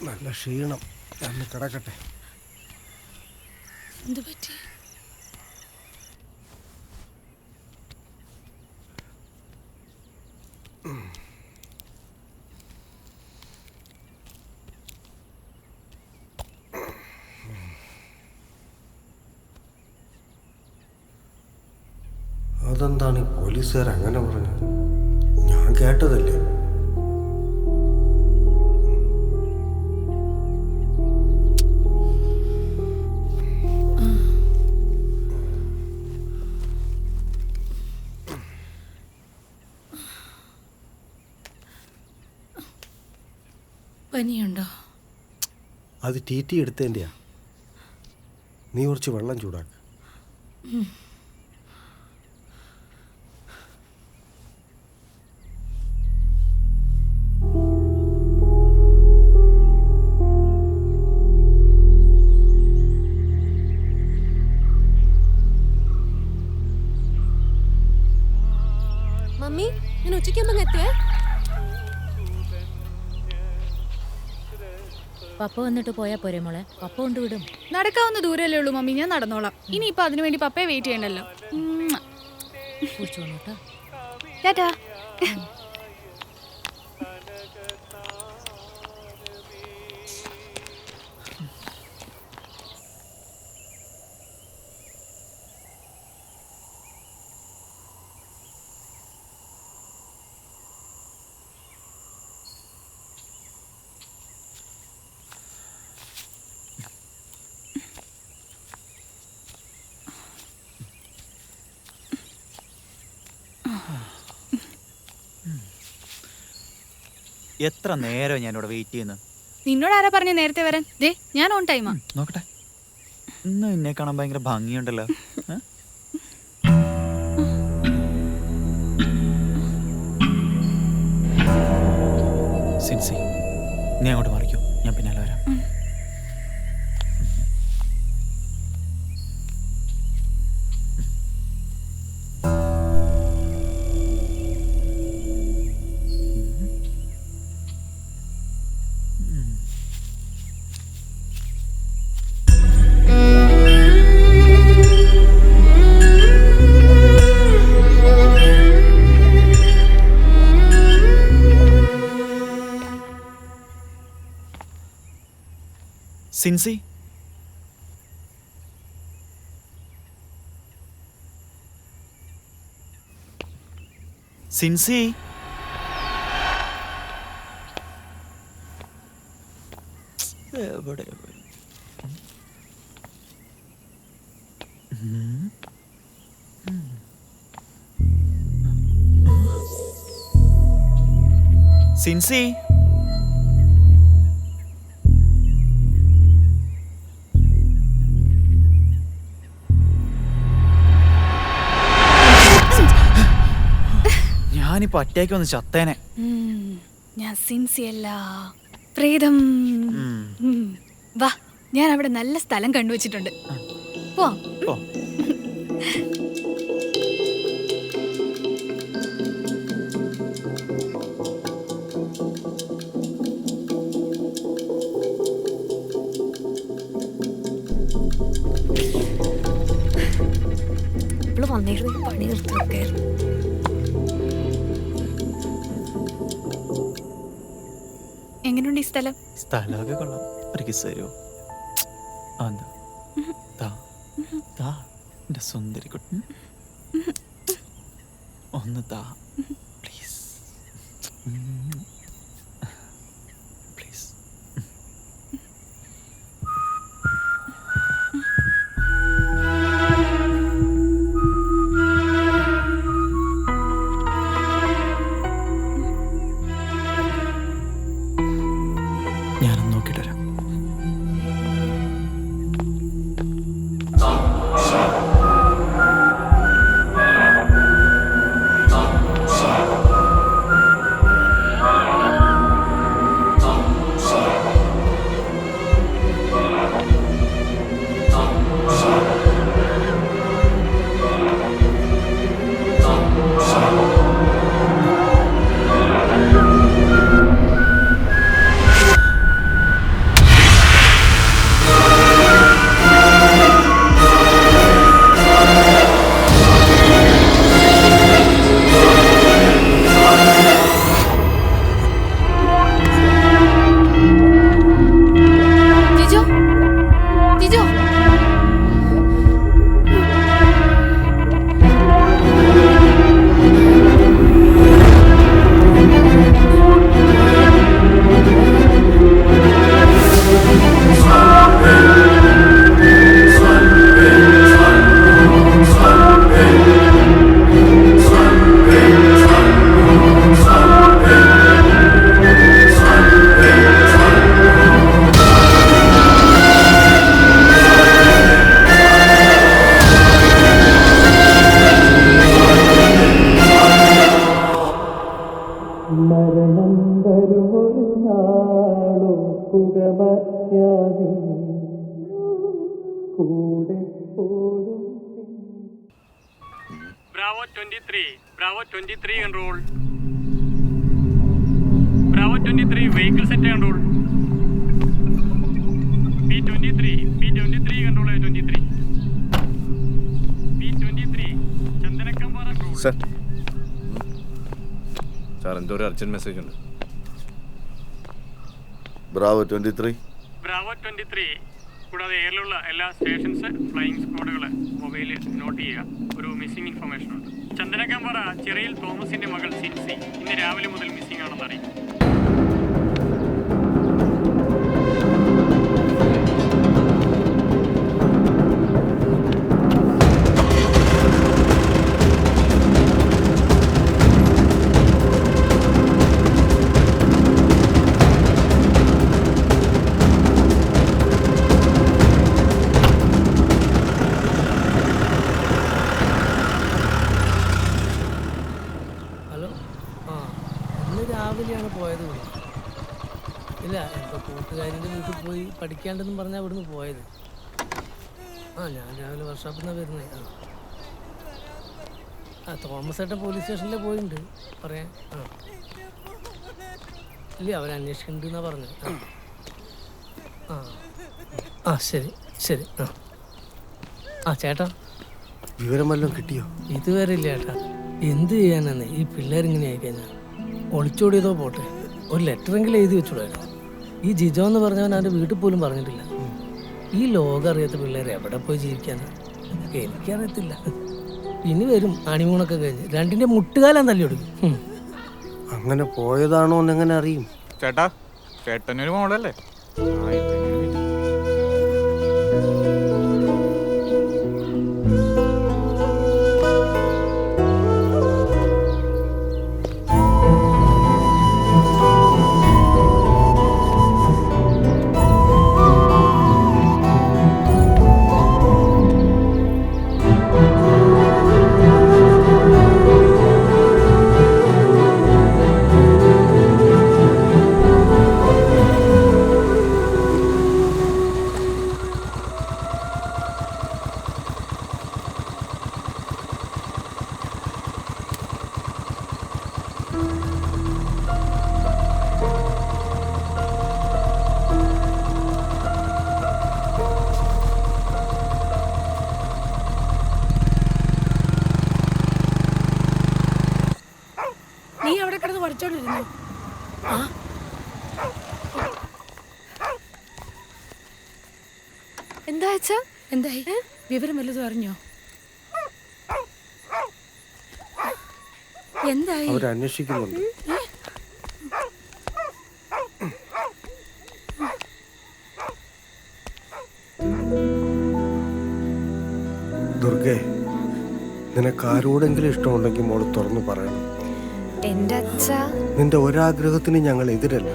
നല്ല ക്ഷീണം, ഞാൻ കിടക്കട്ടെ. എന്ത് പറ്റി? അതെന്താണ് ഈ പോലീസുകാർ അങ്ങനെ പറഞ്ഞത്? ഞാൻ കേട്ടതല്ലേ. പനിയുണ്ടോ? അത് ടി എടുത്തതിൻ്റെയാ. നീ കുറച്ച് വെള്ളം ചൂടാക്ക. മമ്മി, ഞാൻ ഉച്ചയ്ക്കുമ്പോ എത്തിയേ. പപ്പ വന്നിട്ട് പോയാ പോരെ മോളെ? പപ്പ കൊണ്ടുവിടും. നടക്കാവുന്ന ദൂരല്ലേ ഉള്ളൂ മമ്മി, ഞാൻ നടന്നോളാം. ഇനിയിപ്പോ അതിനു വേണ്ടി പപ്പയെ വെയിറ്റ് ചെയ്യണ്ടല്ലോ. ടാറ്റാ. എത്ര നേരം ഞാനിവിടെ വെയിറ്റ് ചെയ്യുന്നു. നിന്നോട് ആരാ പറഞ്ഞ നേരത്തെ വരാൻ? ദേ ഞാൻ ഓൺ ടൈമാ. നോക്കട്ടെ, ഇന്ന് എന്നെ കാണാൻ ഭയങ്കര ഭംഗിയുണ്ടല്ലോ. സിൻസി, നീ അങ്ങോട്ട് മറിക്കോ, ഞാൻ പിന്നാലെ വരാം. സിൻസി, സിൻസി, എവിടെ? സിൻസി, ഞാനിപ്പോ അറ്റാക്ക് വന്ന് ചത്തേനെ. ഞാൻ സിൻസി അല്ല, പ്രേതം. വാ, ഞാൻ അവിടെ നല്ല സ്ഥലം കണ്ടുവച്ചിട്ടുണ്ട്. പോവാം. ഇവള് വന്നിരുന്നെങ്കിൽ പണി നിർത്തി വെക്കായിരുന്നു. എങ്ങനെയുണ്ട് ഈ സ്ഥലം? സ്ഥലമൊക്കെ കൊള്ളാം. ഒരു കിസ് തരുമോ? എന്താ താ എൻ്റെ സുന്ദരി കുട്ടി, ഒന്ന് താ പ്ലീസ് പ്ലീസ്. ഞാനൊന്ന് നോക്കിയിട്ട് വരാം. ജിജോ ജിജോ മരണം വരുമൊരു നാളോക്കുകമത്യാദി കൂടെ പോലും. Bravo 23, Bravo 23 control. Bravo 23, vehicle set control. P23 control 23. P23, Chandanakampara road. Sir sir എന്തോ ഒരു അർജന്റ് മെസ്സേജ് ഉണ്ട്. ബ്രാവോ 23. Bravo 23 കൂടാതെ എയറിലുള്ള എല്ലാ സ്റ്റേഷൻസ് ഫ്ലൈയിങ് സ്ക്വാഡുകൾ മൊബൈലിൽ നോട്ട് ചെയ്യുക. ഒരു മിസ്സിംഗ് ഇൻഫർമേഷൻ ഉണ്ട്. ചന്ദനക്കമ്പറ ചിറയിൽ തോമസിന്റെ മകൾ സിൻസി ഇന്ന് രാവിലെ മുതൽ മിസ്സിംഗ് ആണെന്ന് അറിയിക്കും. രാവിലെയാണ് പോയത്. ഇവിടെ ഇല്ല, എൻ്റെ കൂട്ടുകാരിൻ്റെ വീട്ടിൽ പോയി പഠിക്കാണ്ടെന്നും പറഞ്ഞാൽ ഇവിടുന്ന് പോയത്. ഞാൻ രാവിലെ വർക്ക്ഷോപ്പിൽ നിന്നാണ് വരുന്നത്. തോമസ് ഏട്ടൻ പോലീസ് സ്റ്റേഷനിൽ പോയിട്ടുണ്ട് പറയാൻ. ഇല്ല, അവരന്വേഷിക്കുന്നുണ്ടെന്നാണ് പറഞ്ഞത്. ശരി ശരി. ചേട്ടാ വിവരം വല്ലതും കിട്ടിയോ? ഇതുവരെ ഇല്ല ചേട്ടാ. എന്ത് ചെയ്യാനാണ് ഈ പിള്ളേരിങ്ങനെ ആയിക്കഴിഞ്ഞാൽ. ഒളിച്ചോടിയതോ പോട്ടെ, ഒരു ലെറ്ററെങ്കിലും എഴുതി വെച്ചോടായിരുന്നു. ഈ ജിജോ എന്ന് പറഞ്ഞവൻ അവൻ്റെ വീട്ടിൽ പോലും പറഞ്ഞിട്ടില്ല. ഈ ലോകം അറിയാത്ത പിള്ളേർ എവിടെ പോയി ജീവിക്കാനാണ് എനിക്കറിയത്തില്ല. ഇനി വരും അണിമൂണൊക്കെ കഴിഞ്ഞ് രണ്ടിൻ്റെ മുട്ടുകാലം തല്ലി കൊടുക്കും. അങ്ങനെ പോയതാണോ എന്നെങ്ങനെ അറിയും? ചേട്ടാ, ചേട്ടനൊരു മോളല്ലേ? എന്താ അച്ഛാ? എന്തായി? വിവരം വല്ലതും അറിഞ്ഞോ? എന്തായി? അവരന്വേഷിക്കുന്നുണ്ട്. ദുർഗേ, നിനക്ക് ആരോടെങ്കിലും ഇഷ്ടമുണ്ടെങ്കിൽ മോള് തുറന്നു പറയണം. എന്റെ അച്ഛ, നിന്റെ ഒരാഗ്രഹത്തിന് ഞങ്ങൾ എതിരല്ല.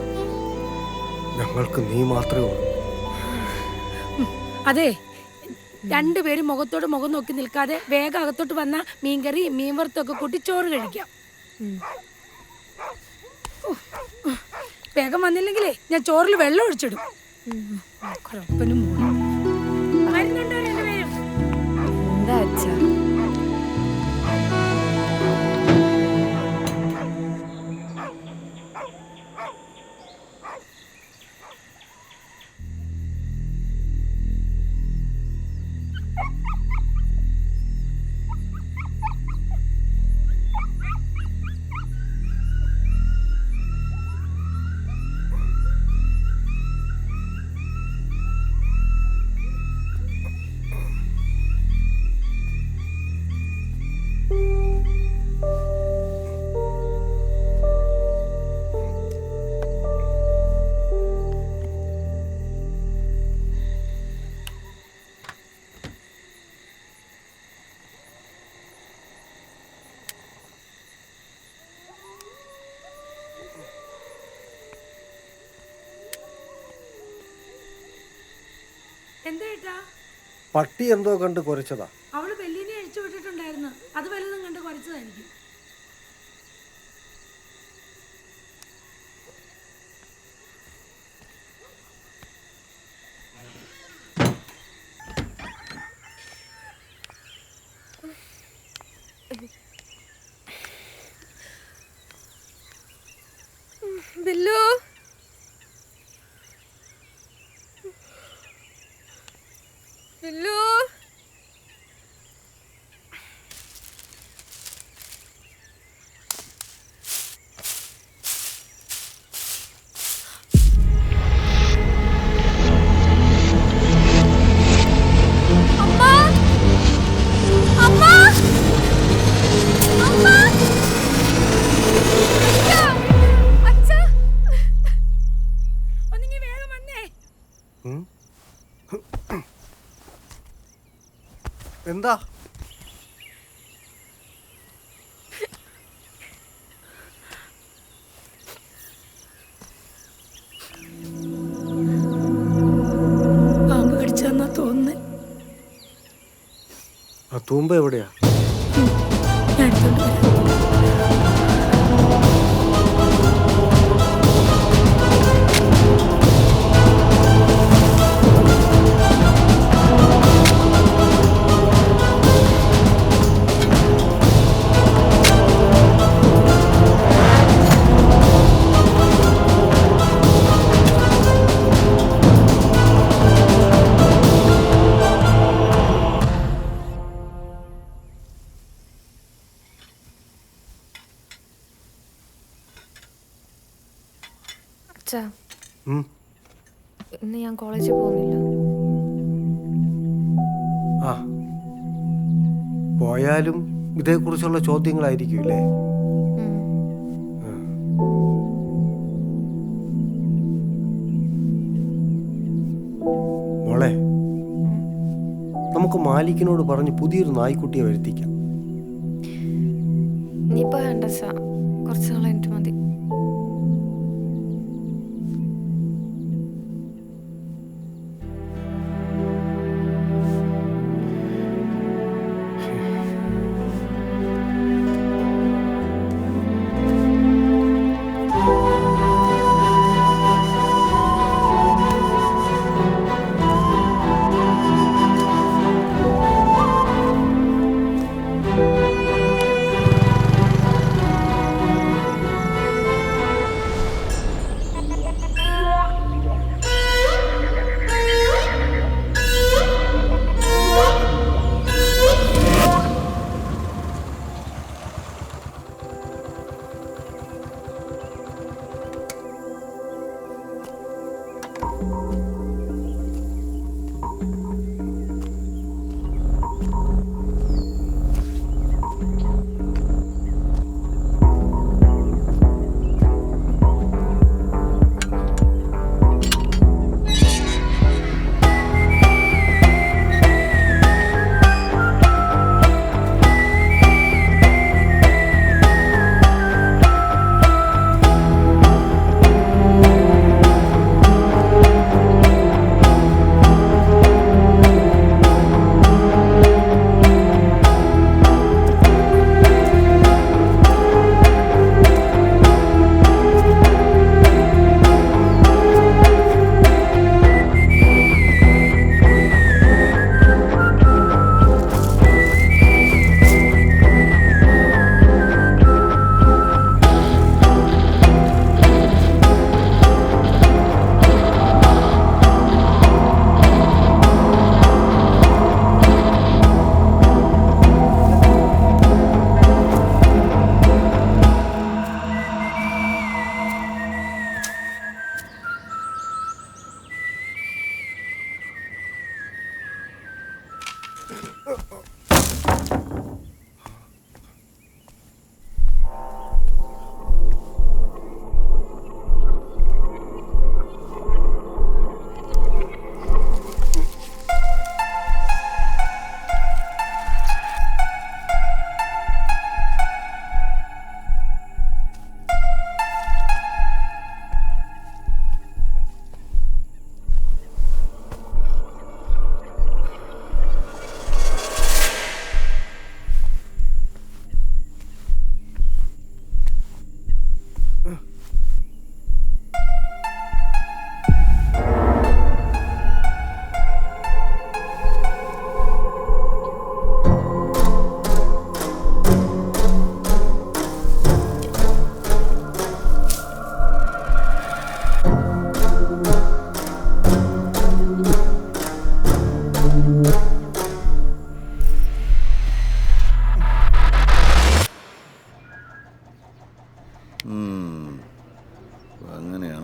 ഞങ്ങൾക്ക് നീ മാത്രമേ ഉള്ളൂ. അതെ, രണ്ടുപേരും മുഖത്തോട് മുഖം നോക്കി നിൽക്കാതെ വേഗം അകത്തോട്ട് വന്ന മീൻകറി മീൻ വറുത്തൊക്കെ കൂട്ടി ചോറ് കഴിക്കാം. വേഗം വന്നില്ലെങ്കിലേ ഞാൻ ചോറിൽ വെള്ളം ഒഴിച്ചിടും. എന്താ അച്ഛ? എന്താ? പട്ടി എന്തോ കണ്ട് കുരച്ചതാ. അവള് വെല്ലിനെ അഴിച്ചു വിട്ടിട്ടുണ്ടായിരുന്നു. അത് വല്ലതും കണ്ട് കുരച്ചതായിരിക്കും. ബില്ലു, ബില്ലു, എന്താ? പാമ്പ് കടിച്ചെന്നാ തോന്നുന്നേ. ആ തൂമ്പ എവിടെയാ? ഞാൻ എടുത്തോണ്ട് വരാം. ഇന്ന് ഞാൻ കോളേജിൽ പോകുന്നില്ല. ആ, പോയാലും ഇതേക്കുറിച്ചുള്ള ചോദ്യങ്ങളായിരിക്കുമല്ലേ? മോളെ, നമുക്ക് മാലിക്കിനോട് പറഞ്ഞ് പുതിയൊരു നായ്ക്കുട്ടിയെ വരുത്തിക്കാം. ഇനിയിപ്പോ വേണ്ട സാ, കുറച്ച് നാളെ എനിക്ക് മതി.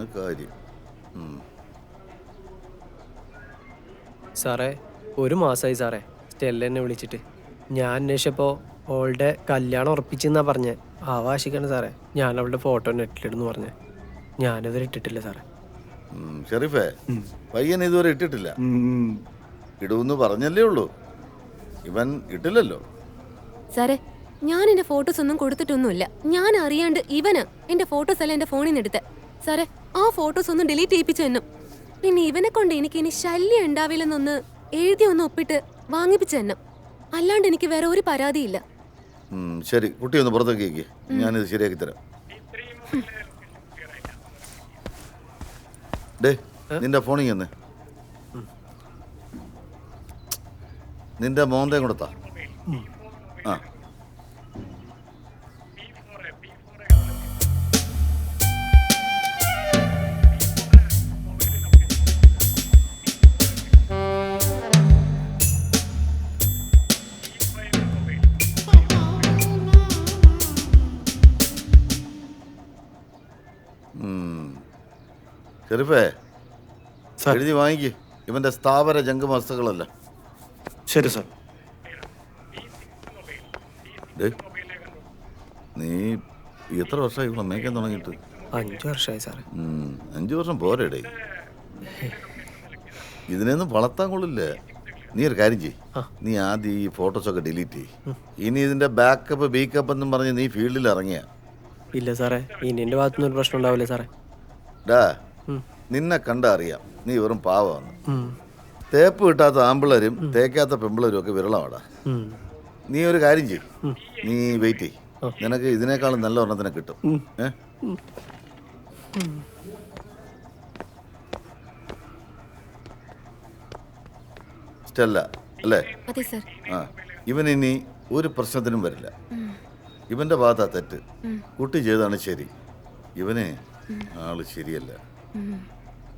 അതാണ് കാര്യം. സാറേ, ഒരു മാസമായി സാറേ സ്റ്റെല്ല എന്നെ വിളിച്ചിട്ട്. ഞാൻ അന്വേഷിച്ചപ്പോൾ അവളുടെ കല്യാണം ഉറപ്പിച്ചെന്നാ പറഞ്ഞേ. ആവാശിക്കാണ് സാറേ ഞാൻ അവളുടെ ഫോട്ടോ നെറ്റിലിടുന്നു പറഞ്ഞേ. ഞാനിതുവരെ ഇട്ടിട്ടില്ല സാറേ. ഷെരീഫേ, പയ്യൻ ഇതുവരെ ഇട്ടിട്ടില്ല. ഇടൂന്ന് പറഞ്ഞല്ലേ ഉള്ളൂ, ഇവൻ ഇട്ടില്ലല്ലോ. സാറേ, ഞാൻ എന്റെ ഫോട്ടോസ് ഒന്നും കൊടുത്തിട്ടൊന്നുമില്ല. ഞാൻ അറിയാണ്ട് ഇവന് എന്റെ ഫോട്ടോസ് എല്ലാം എന്റെ ഫോണിൽ നിന്ന് എടുത്ത്. സാറേ, ആ ഫോട്ടോസ് ഒന്നും ഡിലീറ്റ് ചെയ്യിപ്പിച്ചു എന്നും. പിന്നെ ഇവനെ കൊണ്ട് എനിക്ക് ഇനി ശല്യം ഉണ്ടാവില്ലെന്നൊന്ന് എഴുതി ഒന്ന് ഒപ്പിട്ട് വാങ്ങിപ്പിച്ചു എന്നും. അല്ലാണ്ട് എനിക്ക് വേറെ ഒരു പരാതിയില്ല. ശരി, കുട്ടി ഒന്ന് പുറത്തേക്ക് ഞാനിത് ശരിയാക്കി തരാം. ഡേ, നിന്റെ ഫോണിൽ ഒന്ന് നിന്റെ മോന്തേ കൊടുത്താ. ആ ഷെരീഫേ, എഴുതി വാങ്ങിക്ക് ഇവന്റെ സ്ഥാപന ജംഗമ വസ്തുക്കളല്ല. ശരി സാർ. നീ എത്ര വർഷമായി ഇവിടെ മേയ്ക്കാൻ തുടങ്ങിയിട്ട്? 5 വർഷമായി സാറേ. 5 വർഷം പോരടേ, ഇതിനൊന്നും വളർത്താൻ കൊള്ളില്ല. നീ ഒരു കാര്യം ചെയ്യ്, നീ ആദ്യം ഈ ഫോട്ടോസൊക്കെ ഡിലീറ്റ് ചെയ്യ്. ഇനി ഇതിന്റെ ബാക്കപ്പ് ബീക്കപ്പ് എന്നും പറഞ്ഞ് നീ ഫീൽഡിൽ ഇറങ്ങിയ. ഇല്ല സാറേ, ഇനി എൻ്റെ ഭാഗത്തുനിന്ന് ഒരു പ്രശ്നം ഉണ്ടാവില്ല സാറേ. ഡാ, നിന്നെ കണ്ട അറിയാം നീ വെറും പാവമാണ്. തേപ്പ് കിട്ടാത്ത ആമ്പിളരും തേക്കാത്ത പെമ്പിളരും ഒക്കെ വിരളമാടാ. നീ ഒരു കാര്യം ചെയ്യ്, നീ വെയിറ്റ് ചെയ്യ്, നിനക്ക് ഇതിനേക്കാളും നല്ല ഒരെണ്ണത്തിനെ കിട്ടും. സ്റ്റെല്ല അല്ലേ? ആ, ഇവനിനി ഒരു പ്രശ്നത്തിനും വരില്ല. ഇവന്റെ ഭാഗത്താ തെറ്റ്, കുട്ടി ചെയ്താണ് ശരി. ഇവനെ ആള് ശരിയല്ല.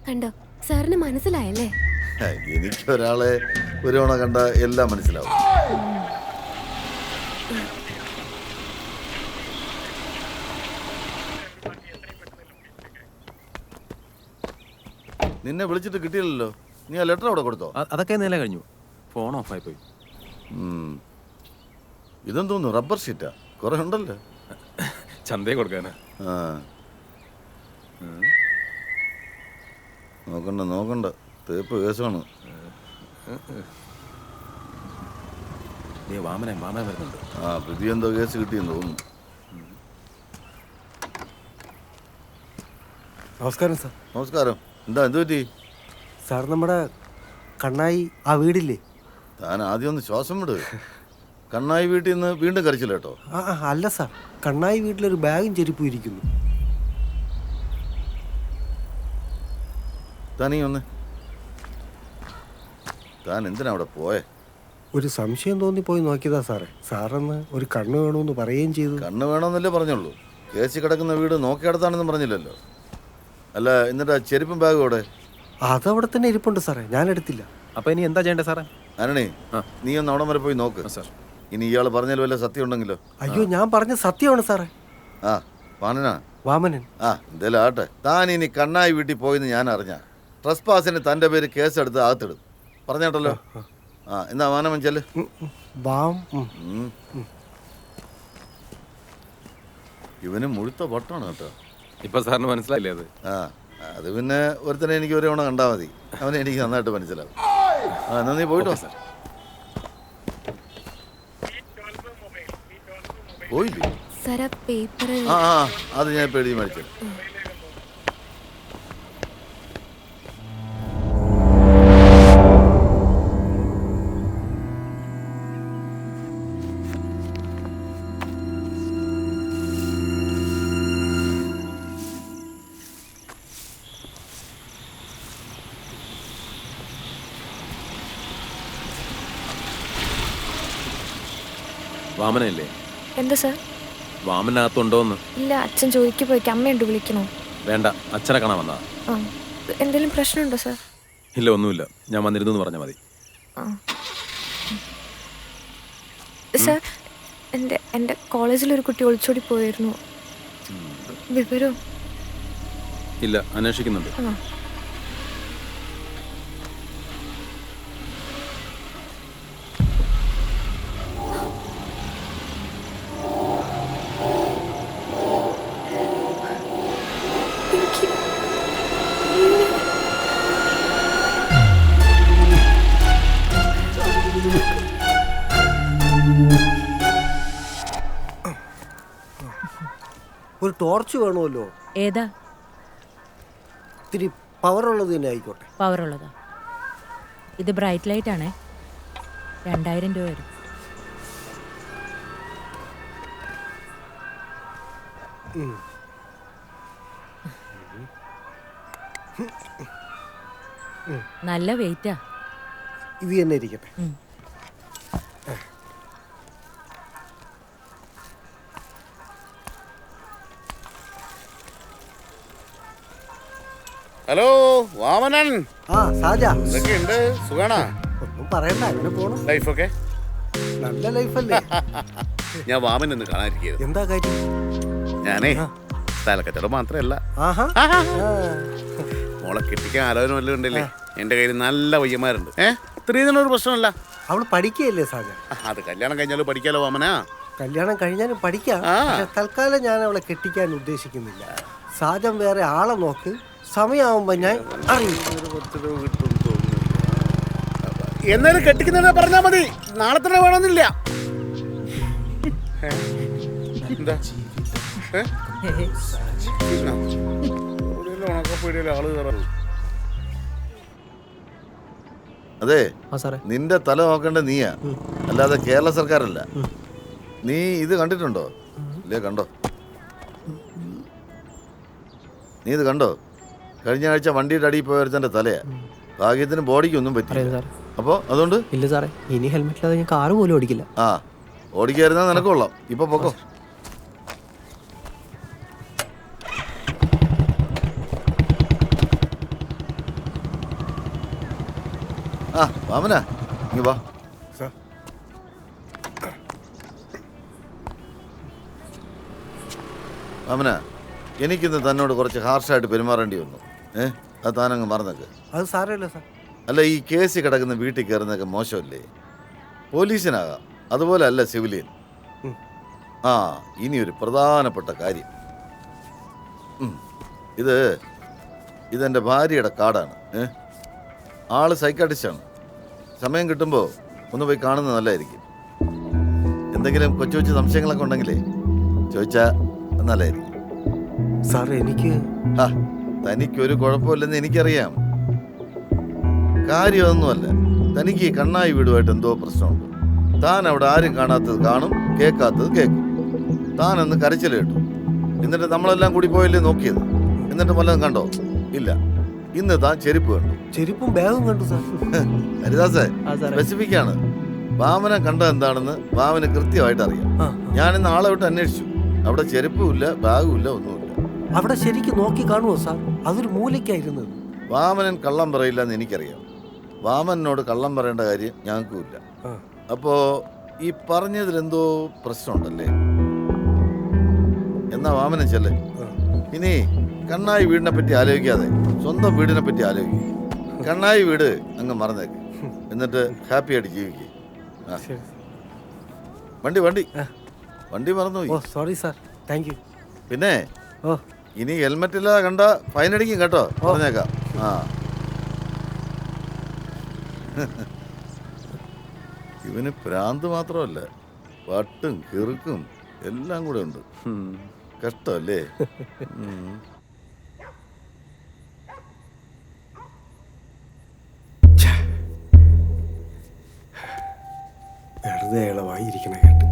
കണ്ടോ, സാറിന് മനസ്സിലായല്ലേ? എനിക്കൊരാളെ ഒരു തവണ കണ്ട എല്ലാം മനസ്സിലാവും. നിന്നെ വിളിച്ചിട്ട് കിട്ടിയില്ലല്ലോ. നീ ആ ലെറ്റർ അവിടെ കൊടുത്തോ? അതൊക്കെ നില കഴിഞ്ഞു, ഫോൺ ഓഫായി പോയി. ഇതെന്തോന്നു, റബ്ബർ ഷീറ്റാ? കുറെ ഉണ്ടല്ലോ. ചന്തയെ കൊടുക്കാനാ? ആ, നോക്കണ്ട നോക്കണ്ട, തേപ്പ് കേസാണ്. വാമനൻ വരുന്നുണ്ട്. ആ, പ്രതി എന്തോ കേസ് കിട്ടിയെന്ന് തോന്നുന്നു. നമസ്കാരം സാർ. നമസ്കാരം. എന്താ, എന്ത് പറ്റി? സാർ, നമ്മുടെ കണ്ണായി ആ വീടില്ലേ? താൻ ആദ്യം ഒന്ന് ശ്വാസം വിട്. കണ്ണായി വീട്ടിൽ നിന്ന് വീണ്ടും കരച്ചില്ല കേട്ടോ. അല്ല സാർ, കണ്ണായി വീട്ടിലൊരു ബാഗും ചെരുപ്പും ഇരിക്കുന്നു. താനീ ഒന്ന്, താൻ എന്തിനാ അവിടെ പോയേ? ഒരു സംശയം തോന്നി പോയി നോക്കിയതാ സാറേ. സാറെന്ന് ഒരു കണ്ണ് വേണമെന്ന് പറയുകയും ചെയ്തു. കണ്ണ് വേണമെന്നല്ലേ പറഞ്ഞുള്ളൂ, കേസ് കിടക്കുന്ന വീട് നോക്കിയെടുത്താണെന്നും പറഞ്ഞില്ലല്ലോ. അല്ല, എന്നിട്ട് ആ ചെരുപ്പും ബാഗും അവിടെ? അതവിടെ തന്നെ ഇരിപ്പുണ്ട് സാറേ, ഞാൻ എടുത്തില്ല. അപ്പൊ ഇനി എന്താ ചെയ്യണ്ടേ സാറേ? ആരണേ, നീ ഒന്ന് അവിടെ വരെ പോയി നോക്ക് സാർ. ഇനി ഇയാൾ പറഞ്ഞാൽ വല്ല സത്യം ഉണ്ടെങ്കിലോ? അയ്യോ, ഞാൻ പറഞ്ഞ സത്യമാണ് സാറേ. ആ, വാമനാ? വാമനൻ. ആ, എന്തേലും ആട്ടെ. താൻ ഇനി കണ്ണായി വീട്ടിൽ പോയെന്ന് ഞാൻ അറിഞ്ഞ ട്രസ്പാസിന് തന്റെ പേര് കേസെടുത്ത് അകത്തിടും പറഞ്ഞേട്ടല്ലോ. ആ, എന്നാ വാനമൻ ചെല്ല്. ഇവന് മുഴുത്ത വട്ടാണ് കേട്ടോ. ഇപ്പൊ സാറിന് മനസ്സിലായില്ലേ അത്? ആ, അത് പിന്നെ ഒരുത്തനെ എനിക്ക് ഒരു തവണ കണ്ടാൽ മതി, അവനെ എനിക്ക് നന്നായിട്ട് മനസ്സിലാവും. ആ, എന്നാ നീ പോയിട്ടോ സാർ. പോയില്ലേ? ആ, അത് ഞാൻ ഇപ്പൊ എഴുതി മേടിച്ചു. വാമനല്ലേ? എന്താ സാർ? വാമനകത്തുണ്ടോന്ന്? ഇല്ല, അച്ഛൻ ജോലിക്ക് പോയിക്ക്. അമ്മയുണ്ട്, വിളിക്കണോ? വേണ്ട, അച്ഛനെ കാണാൻ വന്നതാ. എന്തെങ്കിലും പ്രശ്നമുണ്ടോ സാർ? ഇല്ല, ഒന്നുമില്ല, ഞാൻ വന്നിരുന്നു പറഞ്ഞാൽ മതി. സാർ, എൻ്റെ കോളേജിലൊരു കുട്ടി ഒളിച്ചോടി പോയിരുന്നു. വിവരം? ഇല്ല, അന്വേഷിക്കുന്നുണ്ട്. ഒരു ടോർച്ച് വേണമല്ലോ. ഏതാ? ഇത്തിരി പവറുള്ളത് തന്നെ ആയിക്കോട്ടെ. പവറുള്ളതാ. ഇത് ബ്രൈറ്റ് ലൈറ്റ് ആണേ, 2000 രൂപ വരും. നല്ല വെയിറ്റാ. ഇത് തന്നെ ഇരിക്കട്ടെ. ഹലോ വാമനൻ. ആ സാജ, എന്തൊക്കെയുണ്ട്? സുഖാണോ? ഒന്നും പറയണ്ട, അങ്ങനെ പോണു. ലൈഫൊക്കെ നല്ല ലൈഫല്ലേ? ഞാൻ വാമൻ എന്ന് കാണാതിരിക്കുന്നത്. എന്താ കാര്യം? ഞാനേ സ്ഥലക്കച്ചവടം മാത്രമല്ല, മോളെ കെട്ടിക്കാൻ ആലോചന വല്ലതും ഉണ്ടല്ലേ? എന്റെ കയ്യിൽ നല്ല പയ്യന്മാരുണ്ട്. സ്ത്രീധനൊരു പ്രശ്നമല്ല. അവള് പഠിക്കുകയല്ലേ സാജ? അത് കല്യാണം കഴിഞ്ഞാലും പഠിക്കാലോ വാമനാ. കല്യാണം കഴിഞ്ഞാലും പഠിക്കാം. പക്ഷെ തൽക്കാലം ഞാൻ അവളെ കെട്ടിക്കാൻ ഉദ്ദേശിക്കുന്നില്ല. സാജൻ വേറെ ആളെ നോക്ക്, സമയമാവുമ്പോ ഞാൻ അറിയിക്കും. എന്നാലും കെട്ടിക്കുന്നതിനെ പറഞ്ഞാ മതി, നാളെ തന്നെ വേണമെന്നില്ല. എന്താ ആള് കയറും. അതെ, നിന്റെ തല നോക്കേണ്ട നീയാ, അല്ലാതെ കേരള സർക്കാരല്ല. നീ ഇത് കണ്ടിട്ടുണ്ടോ? ഇല്ലേ, കണ്ടോ? നീ ഇത് കണ്ടോ? കഴിഞ്ഞ ആഴ്ച വണ്ടിയുടെ അടിയിൽ പോയവരുത്തന്റെ തലയാ. ഭാഗ്യത്തിന് ബോഡിക്കൊന്നും പറ്റില്ല. അപ്പോ അതുകൊണ്ട് ഇല്ല സാറേ, ഇനി ഹെൽമെറ്റ് ഇല്ലാതെ ഞാൻ കാറ് പോലും ഓടിക്കില്ല. ആ, ഓടിക്കായിരുന്നാ നിനക്ക് കൊള്ളാം. ഇപ്പൊ പൊക്കോ. ആ വാമന, ഇങ്ങ് വാ. വാമന, എനിക്കിന്ന് തന്നോട് കുറച്ച് ഹാർഷായിട്ട് പെരുമാറേണ്ടി വന്നു. അത് താനങ്ങ് മറന്നേക്ക്. അത് സാരമില്ല സാർ. അല്ല, ഈ കേസ് കിടക്കുന്ന വീട്ടിൽ കയറുന്നതൊക്കെ മോശമല്ലേ? പോലീസിനാകാം, അതുപോലെ അല്ല സിവിലിയൻ. ആ, ഇനി ഒരു പ്രധാനപ്പെട്ട കാര്യം. ഇതെൻ്റെ ഭാര്യയുടെ കാർഡാണ്. ആള് സൈക്കാട്രിസ്റ്റാണ്. സമയം കിട്ടുമ്പോൾ ഒന്ന് പോയി കാണുന്നത് നല്ലതായിരിക്കും. എന്തെങ്കിലും കൊച്ചു കൊച്ചു സംശയങ്ങളൊക്കെ ഉണ്ടെങ്കിലേ ചോദിച്ചാൽ നല്ലതായിരിക്കും. സാർ, തനിക്കൊരു കുഴപ്പമില്ലെന്ന് എനിക്കറിയാം. കാര്യമൊന്നുമല്ല, തനിക്ക് ഈ കണ്ണായി വീടുമായിട്ട് എന്തോ പ്രശ്നമുണ്ട്. താൻ അവിടെ ആരും കാണാത്തത് കാണും, കേൾക്കാത്തത് കേൾക്കും. താനൊന്ന് കരച്ചിൽ കേട്ടു. എന്നിട്ട് നമ്മളെല്ലാം കൂടി പോയല്ലേ നോക്കിയത്? എന്നിട്ട് വല്ലതും കണ്ടോ? ഇല്ല. ഇന്ന് താൻ ചെരുപ്പ് കണ്ടു. ചെരുപ്പും ബാഗും കണ്ടു സാർ. ഹരിദാസേ, സ്പെസിഫിക്കാണ്. വാമനെ കണ്ടത് എന്താണെന്ന് വാമന് കൃത്യമായിട്ട് അറിയാം. ഞാനിന്ന് ആളെ വിട്ട് അന്വേഷിച്ചു. അവിടെ ചെരുപ്പും ഇല്ല, ബാഗും ഇല്ല, ഒന്നുമില്ല. അവിടെ ശരിക്കും നോക്കി കാണുമോ സാർ? അതൊരു മൂലയ്ക്കായിരുന്നത്. വാമനൻ കള്ളം പറയില്ല എന്ന് എനിക്കറിയാം. വാമനോട് കള്ളം പറയേണ്ട കാര്യം ഞങ്ങൾക്കുമില്ല. അപ്പോ ഈ പറഞ്ഞതിലെന്തോ പ്രശ്നമുണ്ടല്ലേ? എന്നാ വാമനൻ ചെല്ലേ. ഇനി കണ്ണായി വീടിനെ പറ്റി ആലോചിക്കാതെ സ്വന്തം വീടിനെ പറ്റി ആലോചിക്കും. കണ്ണായി വീട് അങ്ങ് മറന്നേക്ക്. എന്നിട്ട് ഹാപ്പി ആയിട്ട് ജീവിക്കുക. വണ്ടി മറന്നുപോയി. Sorry sir. Thank you. പിന്നെ ഇനി ഹെൽമെറ്റ് ഇല്ലാതെ കണ്ട ഫൈൻ അടിക്കും കേട്ടോ, പറഞ്ഞേക്കാം. ആ, ഇവന് ഭ്രാന്ത് മാത്രമല്ല, പട്ടും കിറുക്കും എല്ലാം കൂടെ ഉണ്ട്. കഷ്ടമല്ലേ? വെറുതെ ഇളവായിരിക്കണ കേട്ട്.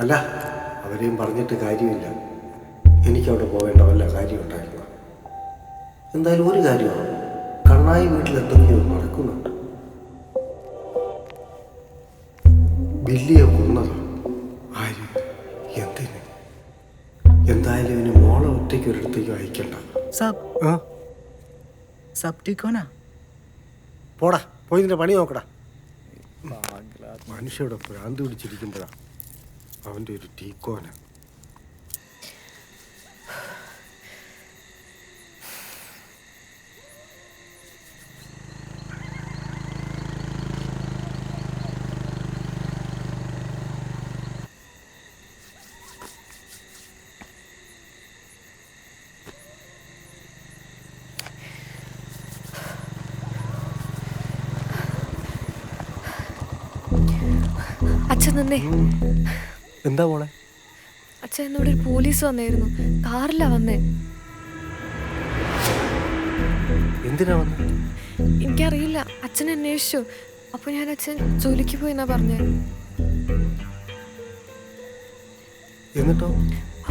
അല്ല, അവരെയും പറഞ്ഞിട്ട് കാര്യമില്ല. എനിക്കവിടെ പോവേണ്ട വല്ല കാര്യം ഉണ്ടായിരുന്നു. എന്തായാലും ഒരു കാര്യമാണ്, കണ്ണായി വീട്ടിലെന്തെങ്കിലും നടക്കുന്നുണ്ട്. ബില്ലിയെ കൊന്നതാണ്. ആര്? എന്തിന്? എന്തായാലും ഇനി മോളെ ഒറ്റയ്ക്ക് ഒരിടത്തേക്ക് അയക്കണ്ട. പോടാ, പോയി നിന്റെ പണി നോക്കടാ. മനുഷ്യയുടെ ഭ്രാന്ത് പിടിച്ചിരിക്കുമ്പോഴാ അവൻ്റെ ഒരു ടീക്കോന. അച്ഛൻ നിന്നേ. എന്താ മോളെ? അച്ഛൻ എന്നോട് ഒരു പോലീസ് വന്നായിരുന്നു. കാറിലാ വന്നേ. എന്തിനാ വന്നത്? എനിക്കറിയില്ല. അച്ഛൻ അന്വേഷിച്ചു. അപ്പൊ ഞാൻ അച്ഛൻ ജോലിക്ക് പോയിന്നാ പറഞ്ഞേ. എന്നിട്ടോ?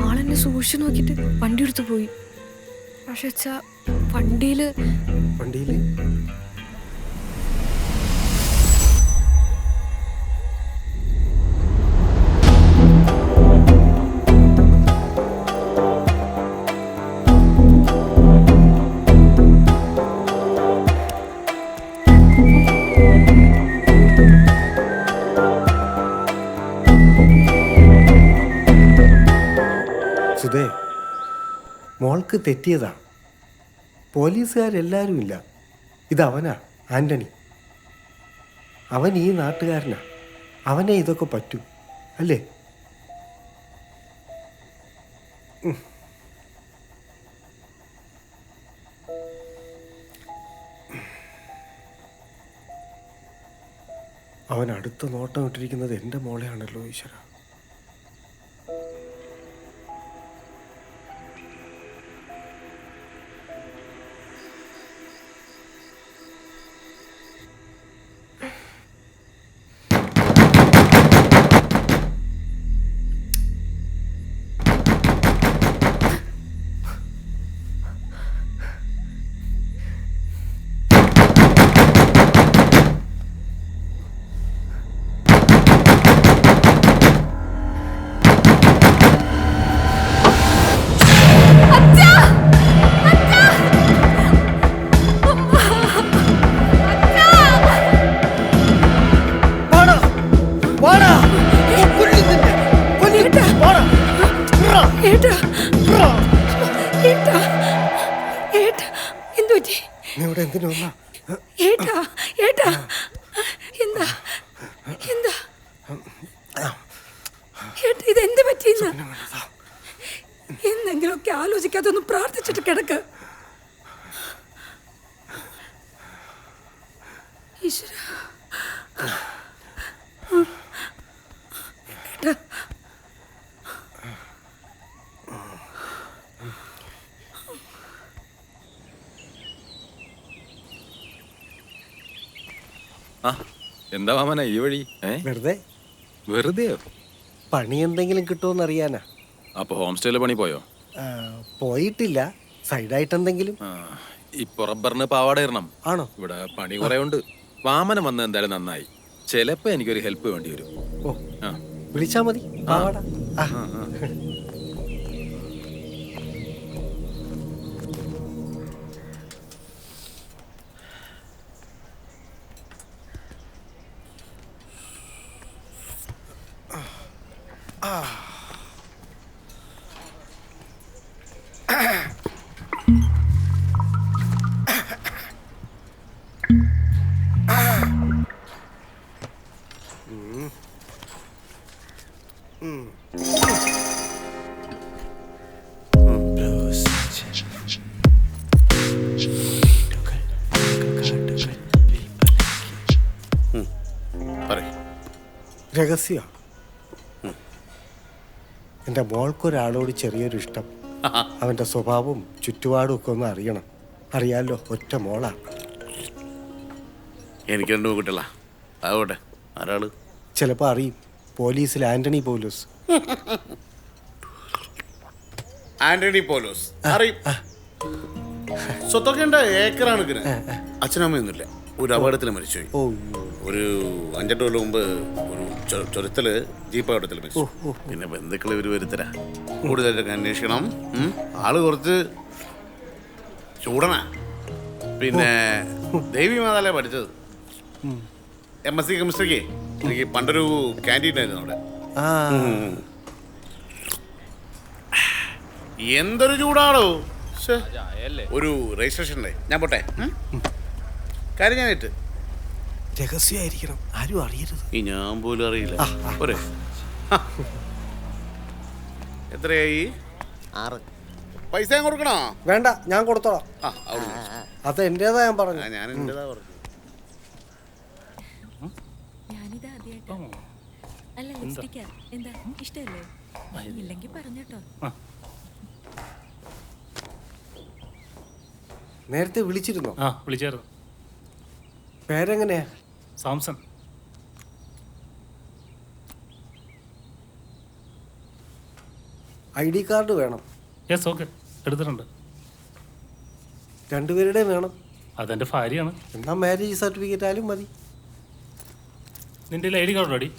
ആളെന്നെ സൂക്ഷിച്ചു നോക്കിട്ട് വണ്ടി എടുത്തു പോയി. പക്ഷെ അച്ഛാ വണ്ടിയില് സുധേ, മോൾക്ക് തെറ്റിയതാ. പോലീസുകാരെല്ലാവരും ഇല്ല. ഇതവനാ, ആന്റണി. അവൻ ഈ നാട്ടുകാരനാ. അവനെ ഇതൊക്കെ പറ്റൂ അല്ലേ? അവൻ അടുത്ത നോട്ടം ഇട്ടിരിക്കുന്നത് എൻ്റെ മോളെയാണല്ലോ ഈശ്വര. ഇതെന്ത് പറ്റിയെന്ന് എന്തെങ്കിലുമൊക്കെ ആലോചിക്കാതൊന്ന് പ്രാർത്ഥിച്ചിട്ട് കിടക്ക്. ഈശ്വര, എന്താ മാമന ഈ വഴി? വെറുതെ പണി എന്തെങ്കിലും കിട്ടുമെന്ന് അറിയാനാ. അപ്പൊ ഹോം സ്റ്റേയിലെ പണി പോയോ? പോയിട്ടില്ല. സൈഡായിട്ട് എന്തെങ്കിലും. ഇപ്പൊ റബ്ബറിന് പാവാട ഇടണം. ആണോ? ഇവിടെ പണി കുറെ ഉണ്ട്. വാമനം വന്ന് എന്തായാലും നന്നായി. ചിലപ്പോ എനിക്കൊരു ഹെൽപ്പ് വേണ്ടി വരും. വിളിച്ചാ മതി. പാവാട. രഹസ്യ, എൻ്റെ മോൾക്കൊരാളോട് ചെറിയൊരു ഇഷ്ടം. അവൻ്റെ സ്വഭാവവും ചുറ്റുപാടും ഒക്കെ ഒന്ന് അറിയണം. അറിയാലോ, ഒറ്റ മോളാ. എനിക്ക് രണ്ടു കിട്ടില്ല. ആവട്ടെ, ആരാള്? ചിലപ്പോൾ അറിയും. പോലീസിൽ ആന്റണി പോലീസ്. ആന്റണി പോലോസ് അറിയും. സ്വത്തൊക്കെ ഉണ്ട്, ഏക്കറാണ്. അച്ഛനമ്മയൊന്നുമില്ല. ഒരു അപകടത്തിൽ മരിച്ചുപോയി. ഒരു 5-8 കൊല്ലം മുമ്പ് ഒരു ചുരത്തില് ജീപ്പ് അപകടത്തിൽ മരിച്ചു. പിന്നെ ബന്ധുക്കൾ ഇവർ വരുത്തരാ. കൂടുതലൊക്കെ അന്വേഷിക്കണം. ആള് കുറച്ച് ചൂടനാ. പിന്നെ ദേവി മാതാലേ പഠിച്ചത്. MSc കെമിസ്ട്രിക്ക് എനിക്ക് പണ്ടൊരു ക്യാൻറ്റീൻ ആയിരുന്നു അവിടെ. എന്തൊരു ചൂടാണോ! ഒരു രജിസ്ട്രേഷൻ. ഞാൻ പോട്ടെ. കാര്യം ഞാനിട്ട് രഹസ്യമായിരിക്കണം, ആരും അറിയരുത്. ഈ ഞാൻ പോലും അറിയില്ല. പോരെ? എത്രയായി? 6. പൈസ ഞാൻ കൊടുക്കണോ? വേണ്ട, ഞാൻ കൊടുത്തോളാം. അത് എന്റേതാ. ഞാൻ പറഞ്ഞു. ഞാൻ എന്റേതാ പറഞ്ഞു. അല്ല ലിപ്സ്റ്റിക്കാ. എന്താ ഇഷ്ടല്ലേ? ഇല്ലെങ്കിൽ പറഞ്ഞോട്ടോ. നേരത്തെ വിളിച്ചിരുന്നോ? ആ വിളിച്ചായിരുന്നു. പേരെങ്ങനെയാ? സാംസൺ. ID കാർഡ് വേണം. യെസ് ഓക്കെ എടുത്തിട്ടുണ്ട്. രണ്ടുപേരുടെയും വേണം. അതെന്റെ ഭാര്യയാണ്. എന്നാ മാരേജ് സർട്ടിഫിക്കറ്റ് ആയാലും മതി. നിന്റെ ID കാർഡ് റെഡി?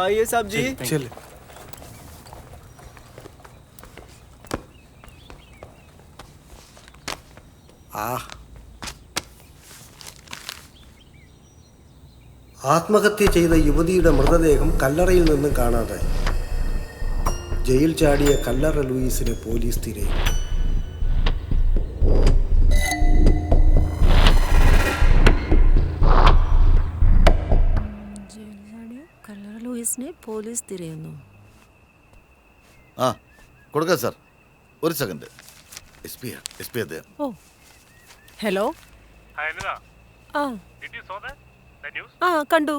आइए साहब जी। चले। ആത്മഹത്യ ചെയ്ത യുവതിയുടെ മൃതദേഹം കല്ലറയിൽ നിന്നും കാണാതെ. ജയിൽ ചാടിയ കല്ലറ ലൂയിസിനെ പോലീസ് തിരയുന്നു. ലൂയിസിനെ പോലീസ് തിരയുന്നു. ആ കൊടുക്കാം സാർ. ഒരു സെക്കൻഡ്. എസ് പി അദ്ദേഹം. ഓ ഹലോ. ആ ആ കണ്ടു.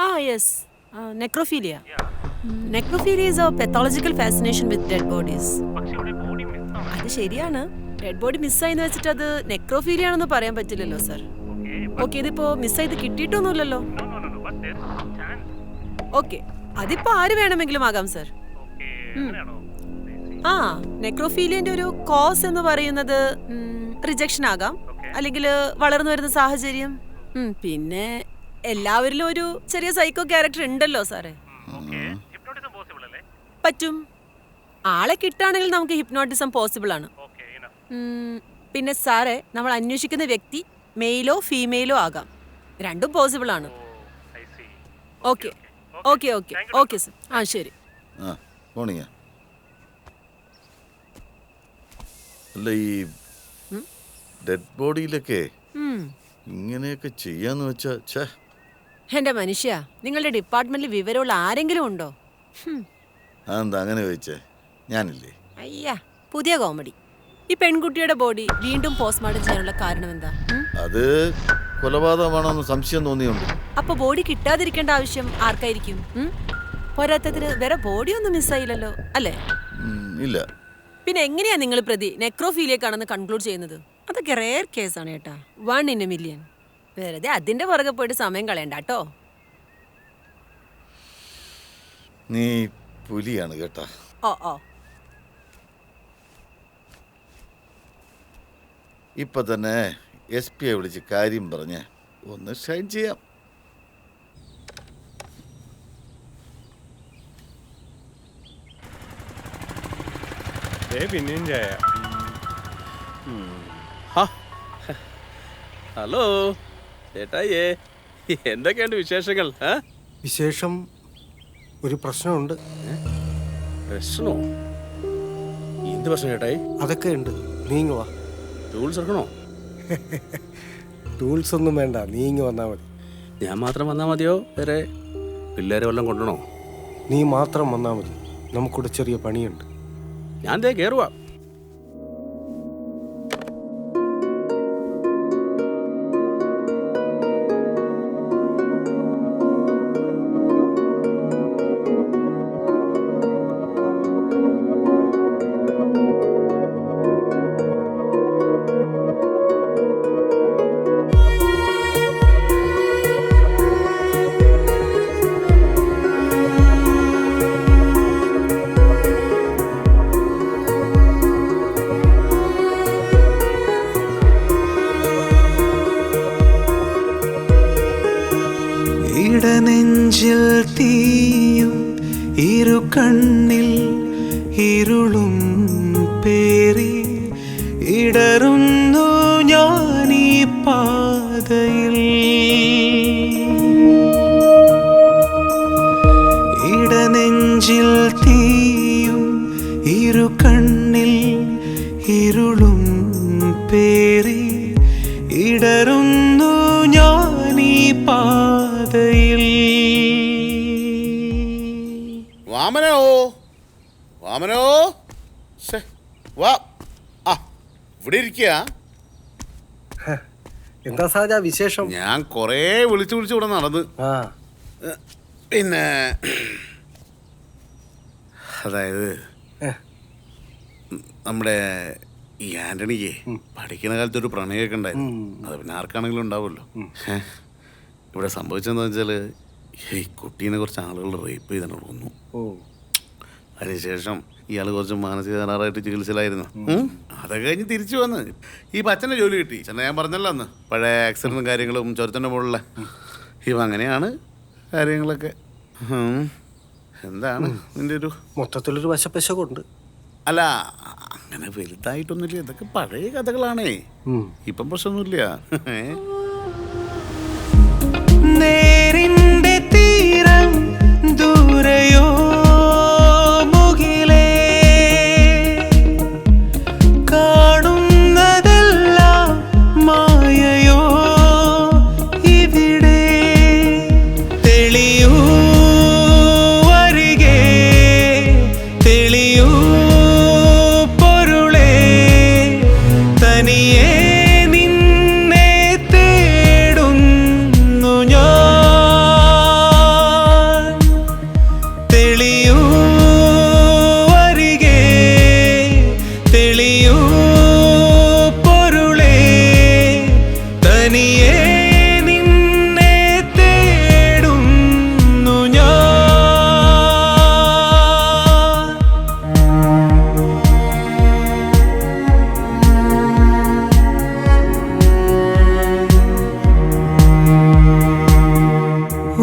ആ yes necrophilia. Necrophilia is A pathological fascination with dead bodies. അത് ശരിയാണ്. ഡെഡ് ബോഡി മിസ്സായിന്ന് വെച്ചിട്ട് അത് നെക്രോഫീലിയ ആണെന്ന് പറയാൻ പറ്റില്ലല്ലോ സർ. ഓക്കെ ഇതിപ്പോ മിസ്സായത് കിട്ടിയിട്ടൊന്നുമില്ലല്ലോ. ഓക്കെ അതിപ്പോ ആര് വേണമെങ്കിലും ആകാം സർ. ആ നെക്രോഫീലിയന്റെ ഒരു കോസ് എന്ന് പറയുന്നത് റിജക്ഷൻ ആകാം, അല്ലെങ്കിൽ വളർന്നു വരുന്ന സാഹചര്യം. പിന്നെ എല്ലാവരിലും ഒരു ചെറിയ സൈക്കോ ക്യാരക്ടർ ഉണ്ടല്ലോ സാറേ. പറ്റും. ആളെ കിട്ടാണെങ്കിൽ നമുക്ക് ഹിപ്നോട്ടിസം പോസിബിൾ ആണ്. പിന്നെ സാറേ നമ്മൾ അന്വേഷിക്കുന്ന വ്യക്തി മെയിലോ ഫീമെയിലോ ആകാം. രണ്ടും പോസിബിൾ ആണ്. Okay okay okay okay sir. ആ ശരി. അല്ല ഈ ഡെഡ് ബോഡിയിലൊക്കെ ഇങ്ങനെയൊക്കെ ചെയ്യാന്ന് വെച്ചാ എന്റെ മനുഷ്യ, നിങ്ങളുടെ ഡിപ്പാർട്ട്മെന്റിൽ വിവരമുള്ള ആരെങ്കിലും ഉണ്ടോ? അതെന്താ അങ്ങനെ ചോദിച്ചേ? ഞാനില്ലേ? അയ്യാ പുതിയ കോമഡി. ഈ പെൺകുട്ടിയുടെ ബോഡി വീണ്ടും പോസ്റ്റ്മോർട്ടം ചെയ്യാനുള്ള കാരണം എന്താ? അത് കൊലപാതകമാണോന്ന് സംശയം തോന്നിയുണ്ട്. അപ്പൊ ബോഡി കിട്ടാതിരിക്കേണ്ട ആവശ്യം ആർക്കായിരിക്കും? പോരാത്തതിന് വേറെ ബോഡി ഒന്നും മിസ്സായില്ലല്ലോ അല്ലേ? ഇല്ല. പിന്നെ എങ്ങനെയാ നിങ്ങൾ പ്രതി നെക്രോഫീലിയക്കാണെന്ന് കൺക്ലൂഡ് ചെയ്യുന്നത്? അതൊക്കെ റെയർ കേസാണ് കേട്ടാ. 1 in a million. വെറുതെ അതിന്റെ പുറകെ പോയിട്ട് സമയം കളയണ്ട കേട്ടോ. നീ പുലിയാണ് കേട്ടാ. ഓ ഓ ഇപ്പൊ തന്നെ SP വിളിച്ച് കാര്യം പറഞ്ഞ് ഒന്ന് ഷൈൻ ചെയ്യാം. പിന്നെയും ചായ. ഹലോ ചേട്ടായേ, എന്തൊക്കെയുണ്ട് വിശേഷങ്ങൾ? വിശേഷം ഒരു പ്രശ്നമുണ്ട്. പ്രശ്നമോ? എന്ത് പ്രശ്നം ചേട്ടായി? അതൊക്കെ ഉണ്ട്, നീങ്ങുവാ. ടൂൾസ് എടുക്കണോ? ടൂൾസ് ഒന്നും വേണ്ട, നീങ്ങി വന്നാൽ മതി. ഞാൻ മാത്രം വന്നാൽ മതിയോ? വേറെ പിള്ളേരെ വല്ലതും കൊണ്ടുവരണോ? നീ മാത്രം വന്നാൽ മതി, നമുക്കിവിടെ ചെറിയ പണിയുണ്ട്. ഞാൻ ദേ കയറുവാ. ഇടനെഞ്ചിൽ തീയും ഇരു കണ്ണിൽ ഇരുളും പേറി ഇടറുന്നു ഞാനീ പാതയിൽ. ഇടനെഞ്ചിൽ തീയും ഇരു കണ്ണിൽ ഇരുളും പേറി ഇടറുന്നു ഞാനീ പാതയിൽ. വാമനോ വാമനോ വാ. ആ ഇവിടെ ഇരിക്കുക. എന്താ സാജ വിശേഷം? ഞാൻ കൊറേ വിളിച്ചു ഇവിടെ നടന്ന്. പിന്നെ അതായത് നമ്മുടെ ഈ ആന്റണിക്ക് പഠിക്കുന്ന കാലത്ത് ഒരു പ്രണയമൊക്കെ ഉണ്ടായിരുന്നു. അത് പിന്നെ ആർക്കാണെങ്കിലും ഉണ്ടാവുമല്ലോ. ഇവിടെ സംഭവിച്ചതെന്ന് വെച്ചാല് ഈ കുട്ടീനെ കുറച്ച് ആളുകൾ റേപ്പ് ചെയ്തിട്ട് കൊന്നു. അതിനുശേഷം ഇയാൾ കുറച്ച് മാനസിക തകരാറായിട്ട് ചികിത്സയിലായിരുന്നു. അതൊക്കെ കഴിഞ്ഞ് തിരിച്ചു വന്ന് ഈ അച്ഛൻ്റെ ജോലി കിട്ടി. അച്ഛനെ ഞാൻ പറഞ്ഞല്ലോ അന്ന് പഴയ ആക്സിഡന്റും കാര്യങ്ങളും ചുരത്തിൻ്റെ മുകളിലെ ഇവ അങ്ങനെയാണ് കാര്യങ്ങളൊക്കെ. എന്താണ് നിന്റെ ഒരു മൊത്തത്തിലൊരു വശപ്പശകൊണ്ട്? അല്ല അങ്ങനെ വലുതായിട്ടൊന്നുമില്ല. ഇതൊക്കെ പഴയ കഥകളാണേ. ഇപ്പം പ്രശ്നമൊന്നുമില്ല. നേരിന്റെ തീരം ദൂരയോ മുകിലേ കാണുന്നതെല്ലാം മായയോ ഇവിടെ തെളിയൂ അരികെ തെളിയൂ പൊരുളേ തനിയേ നിന്നെ തേടുന്നു ഞാൻ തെളിയൂ അരികെ തെളിയൂ പൊരുളേ തനിയേ നിന്നെ തേടുന്നു ഞാൻ.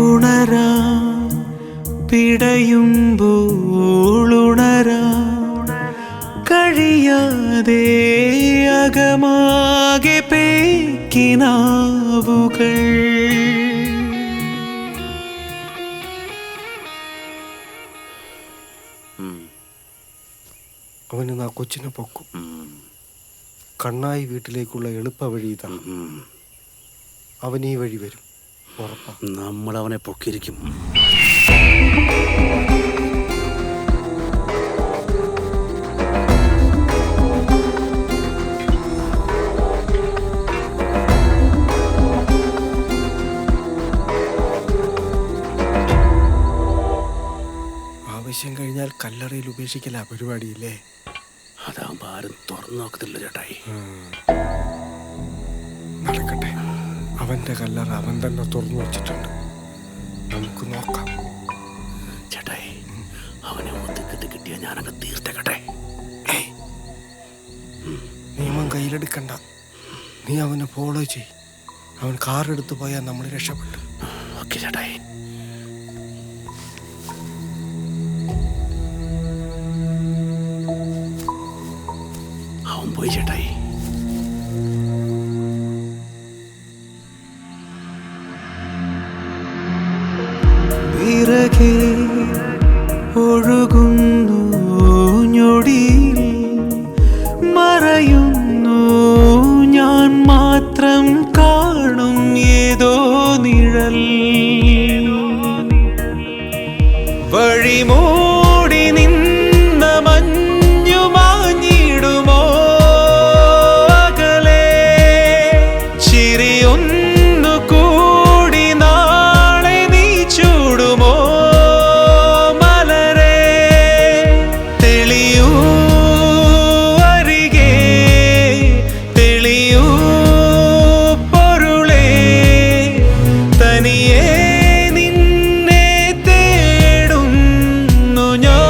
ഉണരാ പിടയുമ്പോൾ ഉണരാ കഴിയാതെ അകമാകെ പേക്കിനാവുകൾ അവന് ആ കൊച്ചിനെ പൊക്കും. കണ്ണായി വീട്ടിലേക്കുള്ള എളുപ്പ വഴി ഇതാണ്. അവൻ ഈ വഴി വരും ഉറപ്പാ. നമ്മൾ അവനെ പൊക്കിയിരിക്കും. ആവശ്യം കഴിഞ്ഞാൽ കല്ലറയിൽ ഉപേക്ഷിക്കല പരിപാടിയില്ലേ? അതാകുമ്പോ ആരും തുറന്നു നോക്കത്തില്ല ചേട്ടായി. നടക്കട്ടെ. അവന്റെ കല്ലറ അവൻ തന്നെ തുറന്നു വെച്ചിട്ടുണ്ട്. നമുക്ക് നോക്കാം. ചേട്ടായി അവനെ ഒതുക്കിട്ട് കിട്ടിയ ഞാനങ്ങ് തീർത്തേക്കട്ടെ. നിയമം കയ്യിലെടുക്കണ്ട. നീ അവനെ ഫോളോ ചെയ്. അവൻ കാർ എടുത്തു പോയാൽ നമ്മൾ രക്ഷപ്പെട്ടു. ഓക്കെ ചേട്ടായി. അവൻ പോയി ചേട്ടായി. പിറകെ ഒഴുകുന്നു ഞൊടിയിൽ മറയുന്നു ഞാൻ മാത്രം കാണും ഏതോ നിഴൽ വഴിമൂടി നിന്ന മഞ്ഞു മാഞ്ഞിടുമോ അകലെ ചിരിയൊന്നു കൂടി നാളെ നീ ചൂടുമോ മലരെ തെളിയൂ അരികെ തെളിയൂ പൊരുളേ തനിയേ നിന്നെ തേടുന്നു ഞാൻ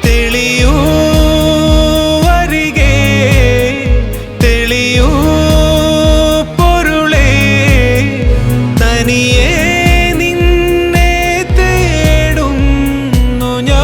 തെളിയൂ അരികെ തെളിയൂ പൊരുളേ തനിയേ നിന്നെ തേടുന്നു ഞാൻ.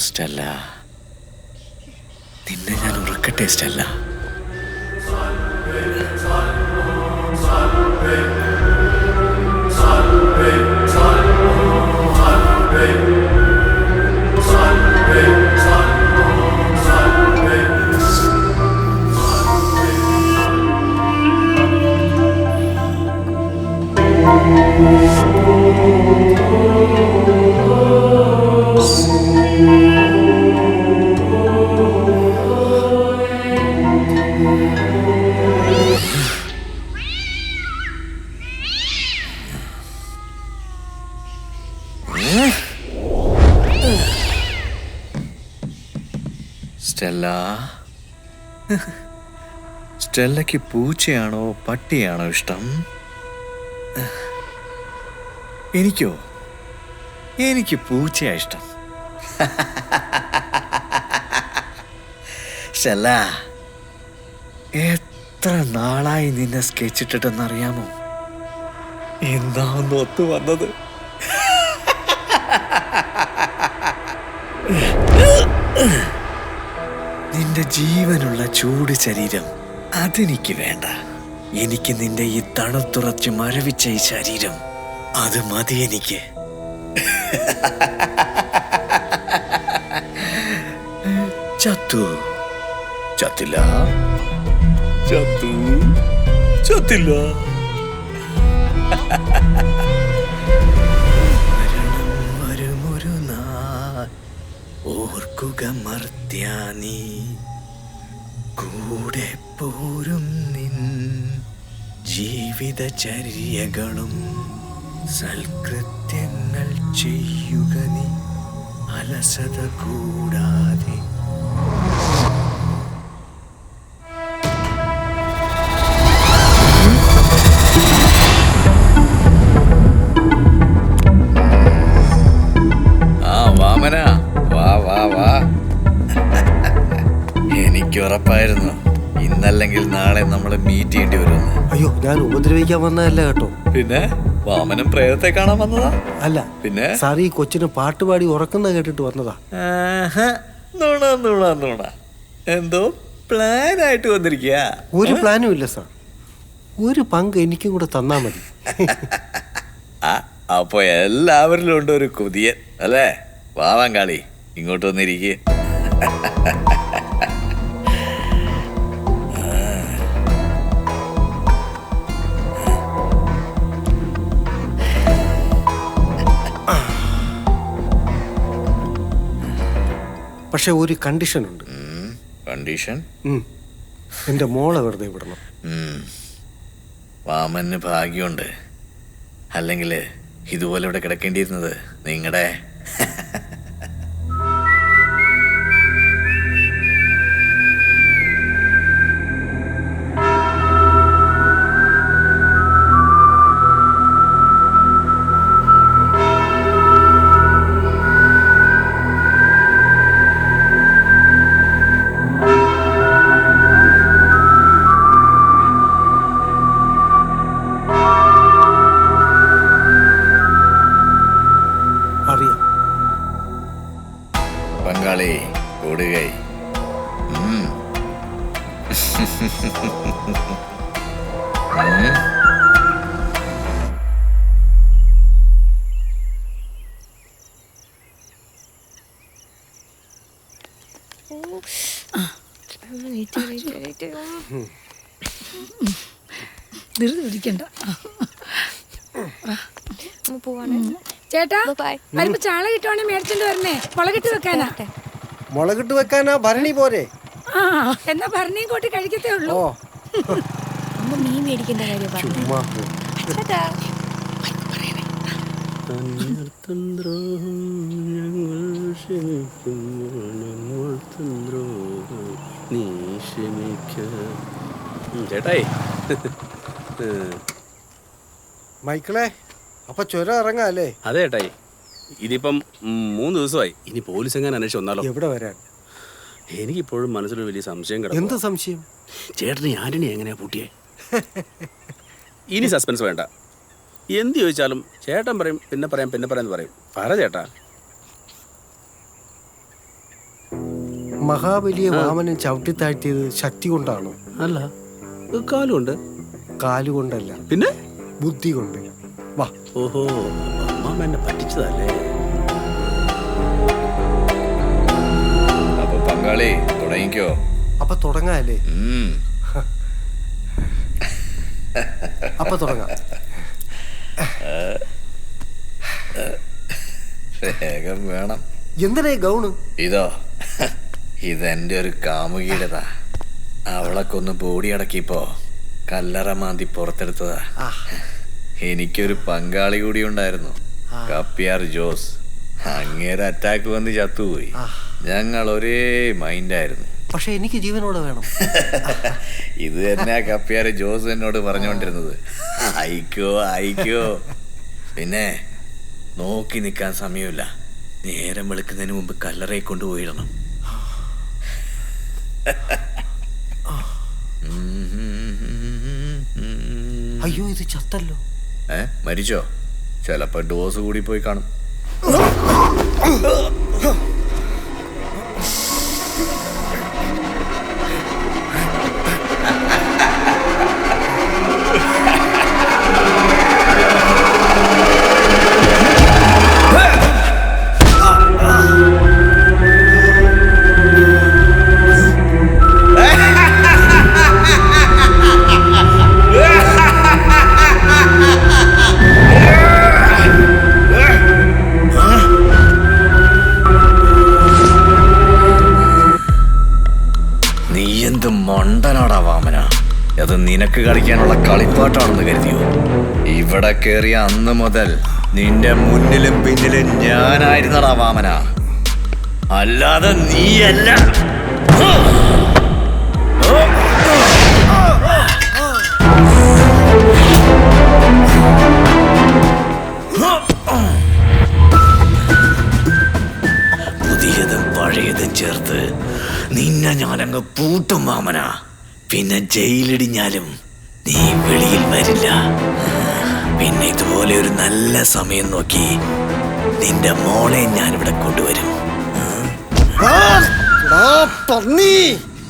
സ്റ്റെല്ല, നിന്നെ ഞാൻ ഉറക്കട്ടെ സ്റ്റെല്ല. സ്റ്റെല്ല, സ്റ്റെല്ലയ്ക്ക് പൂച്ചയാണോ പട്ടിയാണോ ഇഷ്ടം? എനിക്കോ? എനിക്ക് പൂച്ചയാ ഇഷ്ടം. സ്റ്റെല്ല, എത്ര നാളായി നിന്നെ സ്കെച്ചിട്ടിട്ടെന്നറിയാമോ? എന്താ ഒന്ന് ഒത്തു വന്നത്? നിന്റെ ജീവനുള്ള ചൂട് ശരീരം അതെനിക്ക് വേണ്ട. എനിക്ക് നിന്റെ ഈ തണുത്തുറച്ച് മരവിച്ച ഈ ശരീരം അത് മതി എനിക്ക്. ചത്തു ചത്തില്ല, ചത്തു ചത്തില്ല. മരണം വരുമൊരു നാൾ, ഓർക്കുക മർത്യാനി, കൂടെ പോരും നിൻ ജീവിതചര്യകളും സൽകൃത്യങ്ങൾ ചെയ്യുക നീ അലസത കൂടാതെ. വാമന, വാ വാ വാ. എനിക്ക് ഉറപ്പായിരുന്നു ഇന്നല്ലെങ്കിൽ നാളെ നമ്മൾ മീറ്റ് ചെയ്യേണ്ടി വരുമെന്ന്. അയ്യോ, ഞാൻ ഉപദ്രവിക്കാൻ വന്നതല്ല കേട്ടോ. പിന്നെ വാമനം പ്രേതത്തെ കാണാൻ വന്നതാ? അല്ല, പിന്നെ സാർ ഈ കൊച്ചിന് പാട്ടുപാടി ഉറക്കുന്ന കേട്ടിട്ട് വന്നതാ. എന്തോ പ്ലാനായിട്ട് വന്നിരിക്കുക. ഒരു പ്ലാനും ഇല്ല സാർ. ഒരു പങ്ക് എനിക്കും കൂടെ തന്നാ മതി. അപ്പൊ എല്ലാവരിലും ഉണ്ട് ഒരു കുതിയൻ അല്ലേ? വാവാങ്കാളി, ഇങ്ങോട്ട് വന്നിരിക്കുക. പക്ഷെ ഒരു കണ്ടീഷൻ ഉണ്ട്. കണ്ടീഷൻ? എന്റെ മോളെ വെറുതെ വിടണം. വാമന് ഭാഗ്യമുണ്ട്, അല്ലെങ്കിൽ ഇതുപോലെ ഇവിടെ കിടക്കേണ്ടിയിരുന്നത് നിങ്ങളുടെ. പങ്കാളി കൂടുകൈ. എണീറ്റ് ധൃതി പിടിക്കണ്ട. ചേട്ടാ വരുമ്പോ ചാള കിട്ടുവാണെങ്കിൽ മേടിച്ചോണ്ട് വരണേ. മുളകിട്ട് വെക്കാനാ. മുളകിട്ട് വെക്കാനാ ഭരണി പോരെ? ആ എന്നാ ഭരണിയും കൂട്ടി കഴിക്കത്തേ ഉള്ളൂ. മീൻ മേടിക്കേണ്ട കാര്യം ചേട്ടായി മൈക്കിളെ, അപ്പൊ ചുരം ഇറങ്ങാല്ലേ? അതെ ചേട്ടായി, ഇതിപ്പം 3 ദിവസമായി. ഇനി പോലീസ് എങ്ങനെ അന്വേഷിച്ച് വന്നാലോ? എവിടെ വരാൻ? എനിക്കിപ്പോഴും മനസ്സിലൊരു വലിയ സംശയം എന്ത് കിടക്കും. സംശയം? ചേട്ടന് ആന്റണി എങ്ങനെയാ പൂട്ടിയേ? ഇനി സസ്പെൻസ് വേണ്ട. എന്ത് ചോദിച്ചാലും ചേട്ടൻ പറയും, പിന്നെ പറയാം പറയും. പറ ചേട്ടാ. മഹാബലിയെ വാമനൻ ചവിട്ടിത്താഴ്ത്തിയത് ശക്തി കൊണ്ടാണോ? അല്ല, കാലുകൊണ്ട്. കാലുകൊണ്ടല്ല, പിന്നെ ബുദ്ധി കൊണ്ട്. വാ. ഓഹോ, അമ്മ എന്നെ പറ്റിച്ചതല്ലേ? അപ്പൊ പങ്കാളി തുടങ്ങിക്കോ. അപ്പൊ തുടങ്ങാല്ലേ? അപ്പൊ തുടങ്ങാം. വേഗം വേണം. എന്തിനാ ഗൗണ്? ഇതോ, ഇതെന്റെ ഒരു കാമുകിയുടേതാ. അവളൊക്കെ ഒന്ന് ബോഡി അടക്കിയപ്പോ കല്ലറ മാന്തി പുറത്തെടുത്തതാ. എനിക്കൊരു പങ്കാളി കൂടി ഉണ്ടായിരുന്നു, കപ്പ്യാർ ജോസ്. അങ്ങേരെ അറ്റാക്ക് വന്ന് ചത്തുപോയി. ഞങ്ങൾ ഒരേ മൈൻഡായിരുന്നു. പക്ഷെ എനിക്ക് ജീവനോടെ വേണം. ഇത് തന്നെ കപ്പ്യാർ ജോസ് എന്നോട് പറഞ്ഞുകൊണ്ടിരുന്നത്. അയക്കോ. പിന്നെ നോക്കി നിൽക്കാൻ സമയമില്ല. നേരം വെളുക്കുന്നതിന് മുമ്പ് കല്ലറയെ കൊണ്ടുപോയിടണം. അയ്യോ, ഇത് ചത്തല്ലോ. മരിച്ചോ? ചിലപ്പോ ഡോസ് കൂടി പോയി കാണും. മണ്ടനാടാ വാമന. അത് നിനക്ക് കളിക്കാനുള്ള കളിപ്പാട്ടാണെന്ന് കരുതിയോ? ഇവിടെ കേറിയ അന്ന് മുതൽ നിന്റെ മുന്നിലും പിന്നിലും ഞാനായിരുന്നടാ വാമന, അല്ലാതെ നീയല്ല. പുതിയതും പഴയതും ചേർത്ത് നിന്നെ ഞാനങ്ങ് പൂട്ടും വാമന. പിന്നെ ജയിലിടിഞ്ഞാലും നീ വെളിയിൽ വരില്ല. പിന്നെ ഇതുപോലെ ഒരു നല്ല സമയം നോക്കി നിന്റെ മോളെ ഞാനിവിടെ കൊണ്ടുവരും.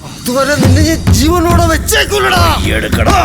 അതുവരെ നിന്നെ ജീവനോടെ വെച്ചേക്കൂലടാ. എടുക്കടാ.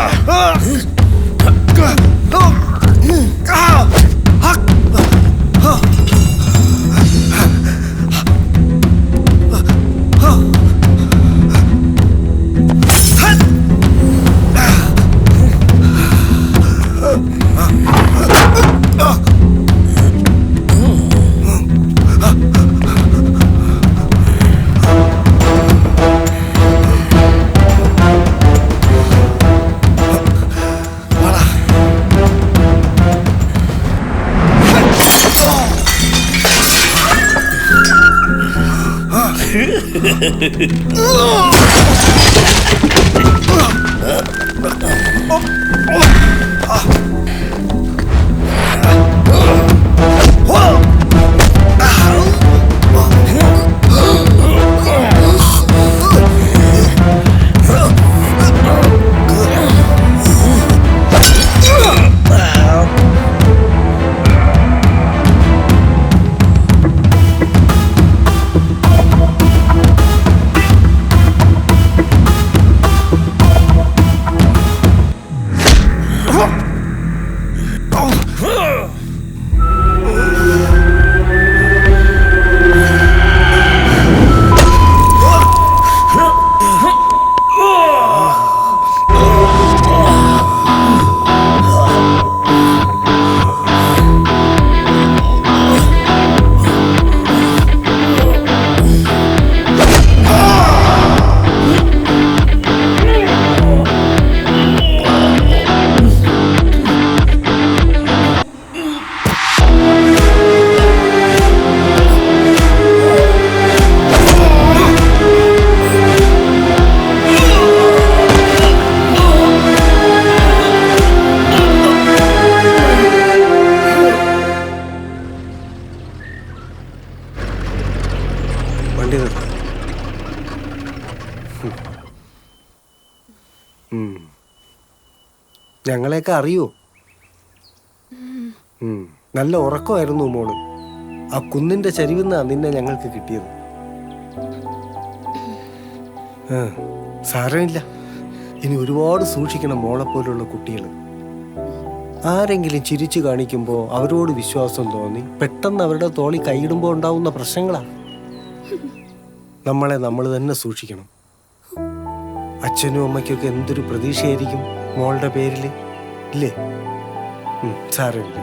ഞങ്ങളെയൊക്കെ അറിയോ? നല്ല ഉറക്കമായിരുന്നു മോള്. ആ കുന്നിന്റെ ചരിവുന്നാ നിന്നെ ഞങ്ങൾക്ക് കിട്ടിയത്. സാരമില്ല, ഇനി ഒരുപാട് സൂക്ഷിക്കണം മോളെ പോലുള്ള കുട്ടികൾ. ആരെങ്കിലും ചിരിച്ചു കാണിക്കുമ്പോൾ അവരോട് വിശ്വാസം തോന്നി പെട്ടെന്ന് അവരുടെ തോളി കൈയിടുമ്പോൾ ഉണ്ടാവുന്ന പ്രശ്നങ്ങളാ. നമ്മളെ നമ്മൾ തന്നെ സൂക്ഷിക്കണം. അച്ഛനും അമ്മയ്ക്കൊക്കെ എന്തൊരു പ്രതീക്ഷയായിരിക്കും മോളുടെ പേരിൽ, ഇല്ലേ? സാരമില്ല,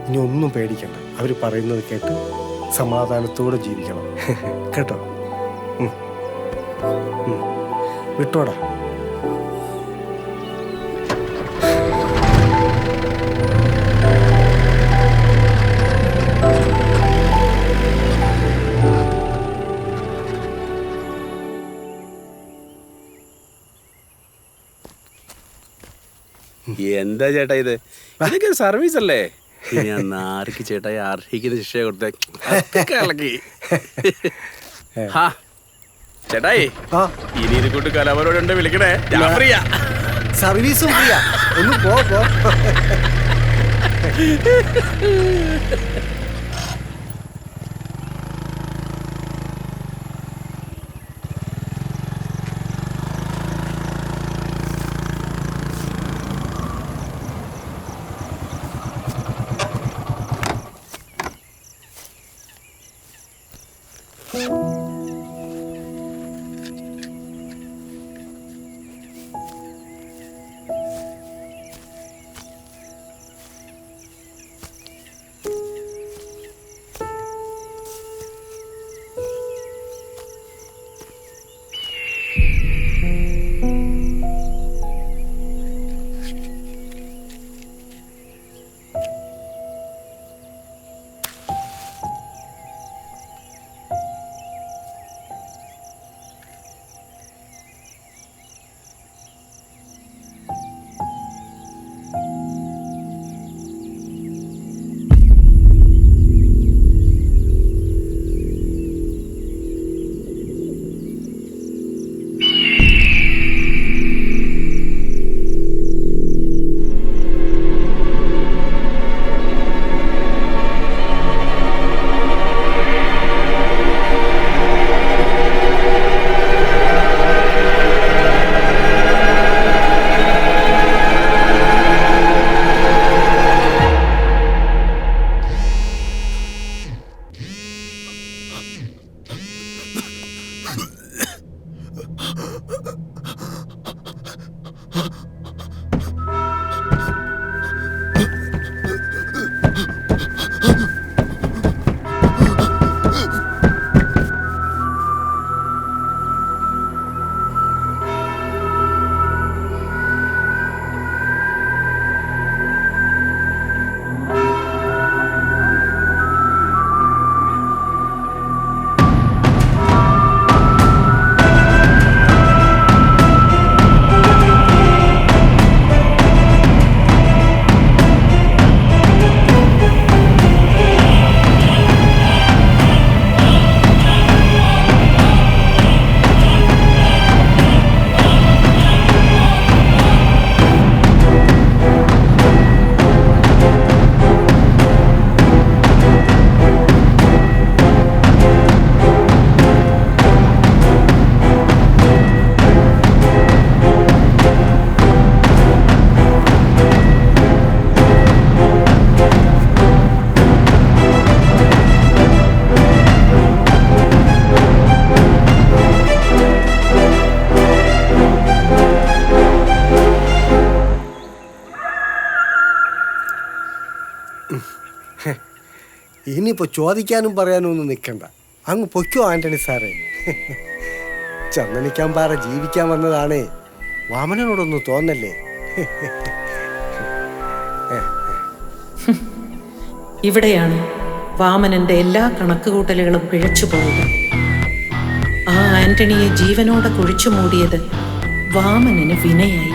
ഇനി ഒന്നും പേടിക്കണ്ട. അവർ പറയുന്നത് കേട്ട് സമാധാനത്തോടെ ജീവിക്കണം. കേട്ടോ? വിട്ടോടാ. എന്താ ചേട്ടാ ഇത്? ഇതൊക്കെ സർവീസ് അല്ലേ? ഞാൻ ആർക്ക് ചേട്ടായി അർഹിക്കുന്ന ശിക്ഷ കൊടുത്തേ. ചേട്ടായി ഇനി ഇത് കൂട്ട് കലാപരോടുണ്ട് വിളിക്കണേ. ഞാൻ ഫ്രീയാ, സർവീസും ഫ്രീയാ. ഒന്ന് പോ. ഇനിയിപ്പോൾ ചോദിക്കാനും പറയാനും ഒന്നും നിൽക്കണ്ട. അങ്ങ് പൊയ്ക്കോ ആന്റണി സാറേ. ചന്ദനിക്കാമ്പാറ ജീവിക്കാൻ വന്നതാണേ. വാമനനോടൊന്നും തോന്നല്ലേ. ഇവിടെയാണ് വാമനന്റെ എല്ലാ കണക്കുകൂട്ടലുകളും പിഴച്ചു പോവുക. ആ ആന്റണിയെ ജീവനോടെ കുഴിച്ചു മൂടിയത് വാമനന് വിനയായി.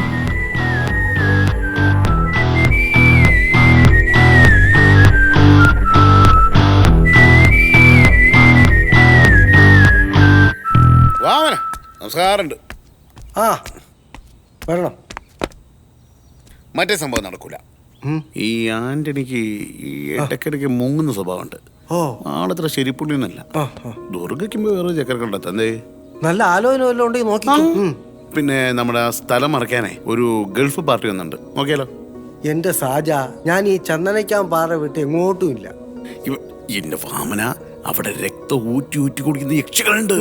വാമന നമസ്കാരമുണ്ട്. ആ വരണം. മറ്റേ സംഭവം നടക്കൂല. ഈ ആന്റണിക്ക് ഈ ഇടയ്ക്കിടയ്ക്ക് മുങ്ങുന്ന സ്വഭാവമുണ്ട്. ആളത്ര ശരിപ്പുള്ളിയൊന്നുമല്ല. ദുർഗയ്ക്കുമ്പോ വേറെ ചെക്കർക്കുണ്ടോ തന്തേ? നല്ല ആലോചന വല്ലതും ഉണ്ടെങ്കിൽ നോക്കി. പിന്നെ നമ്മുടെ ആ സ്ഥലം മറക്കാനേ ഒരു ഗൾഫ് പാർട്ടി വന്നിട്ടുണ്ട്, നോക്കിയാലോ? എന്റെ സാജ, ഞാൻ ഈ ചന്ദനയ്ക്കാൻ പാറ വിട്ട് എങ്ങോട്ടും ഇല്ല. എന്റെ വാമന, അവിടെ രക്തം ഊറ്റി ഊറ്റി കുടിക്കുന്ന യക്ഷികളുണ്ട്.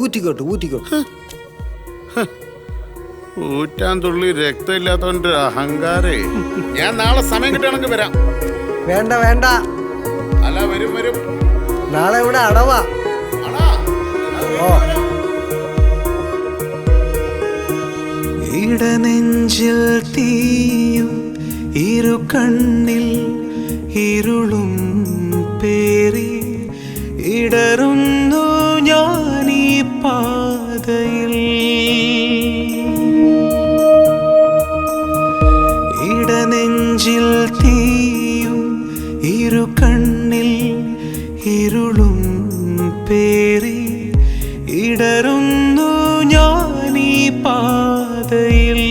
ഊറ്റിക്കോട്ട് ഊറ്റിക്കോട്ട്. ഊറ്റാൻ തുള്ളി രക്തമില്ലാത്തവന്റെ അഹങ്കാരേ. ഞാൻ നാളെ സമയം കിട്ടുകയാണെങ്കിൽ വരാം. വേണ്ട വേണ്ട. അല്ല, വരും വരും. നാളെ ഇവിടെ അടവാ. ഇടനെഞ്ചിൽ തീയും ഇരു കണ്ണിൽ ഇരുളും പേറി ഇടറുന്നു ഞാനീ പാതയിൽ. ഇടനെഞ്ചിൽ തീയും ഇരു കണ്ണിൽ ഇരുളും പേറി ഇടറുന്നു ഞാനീ പാതയിൽ.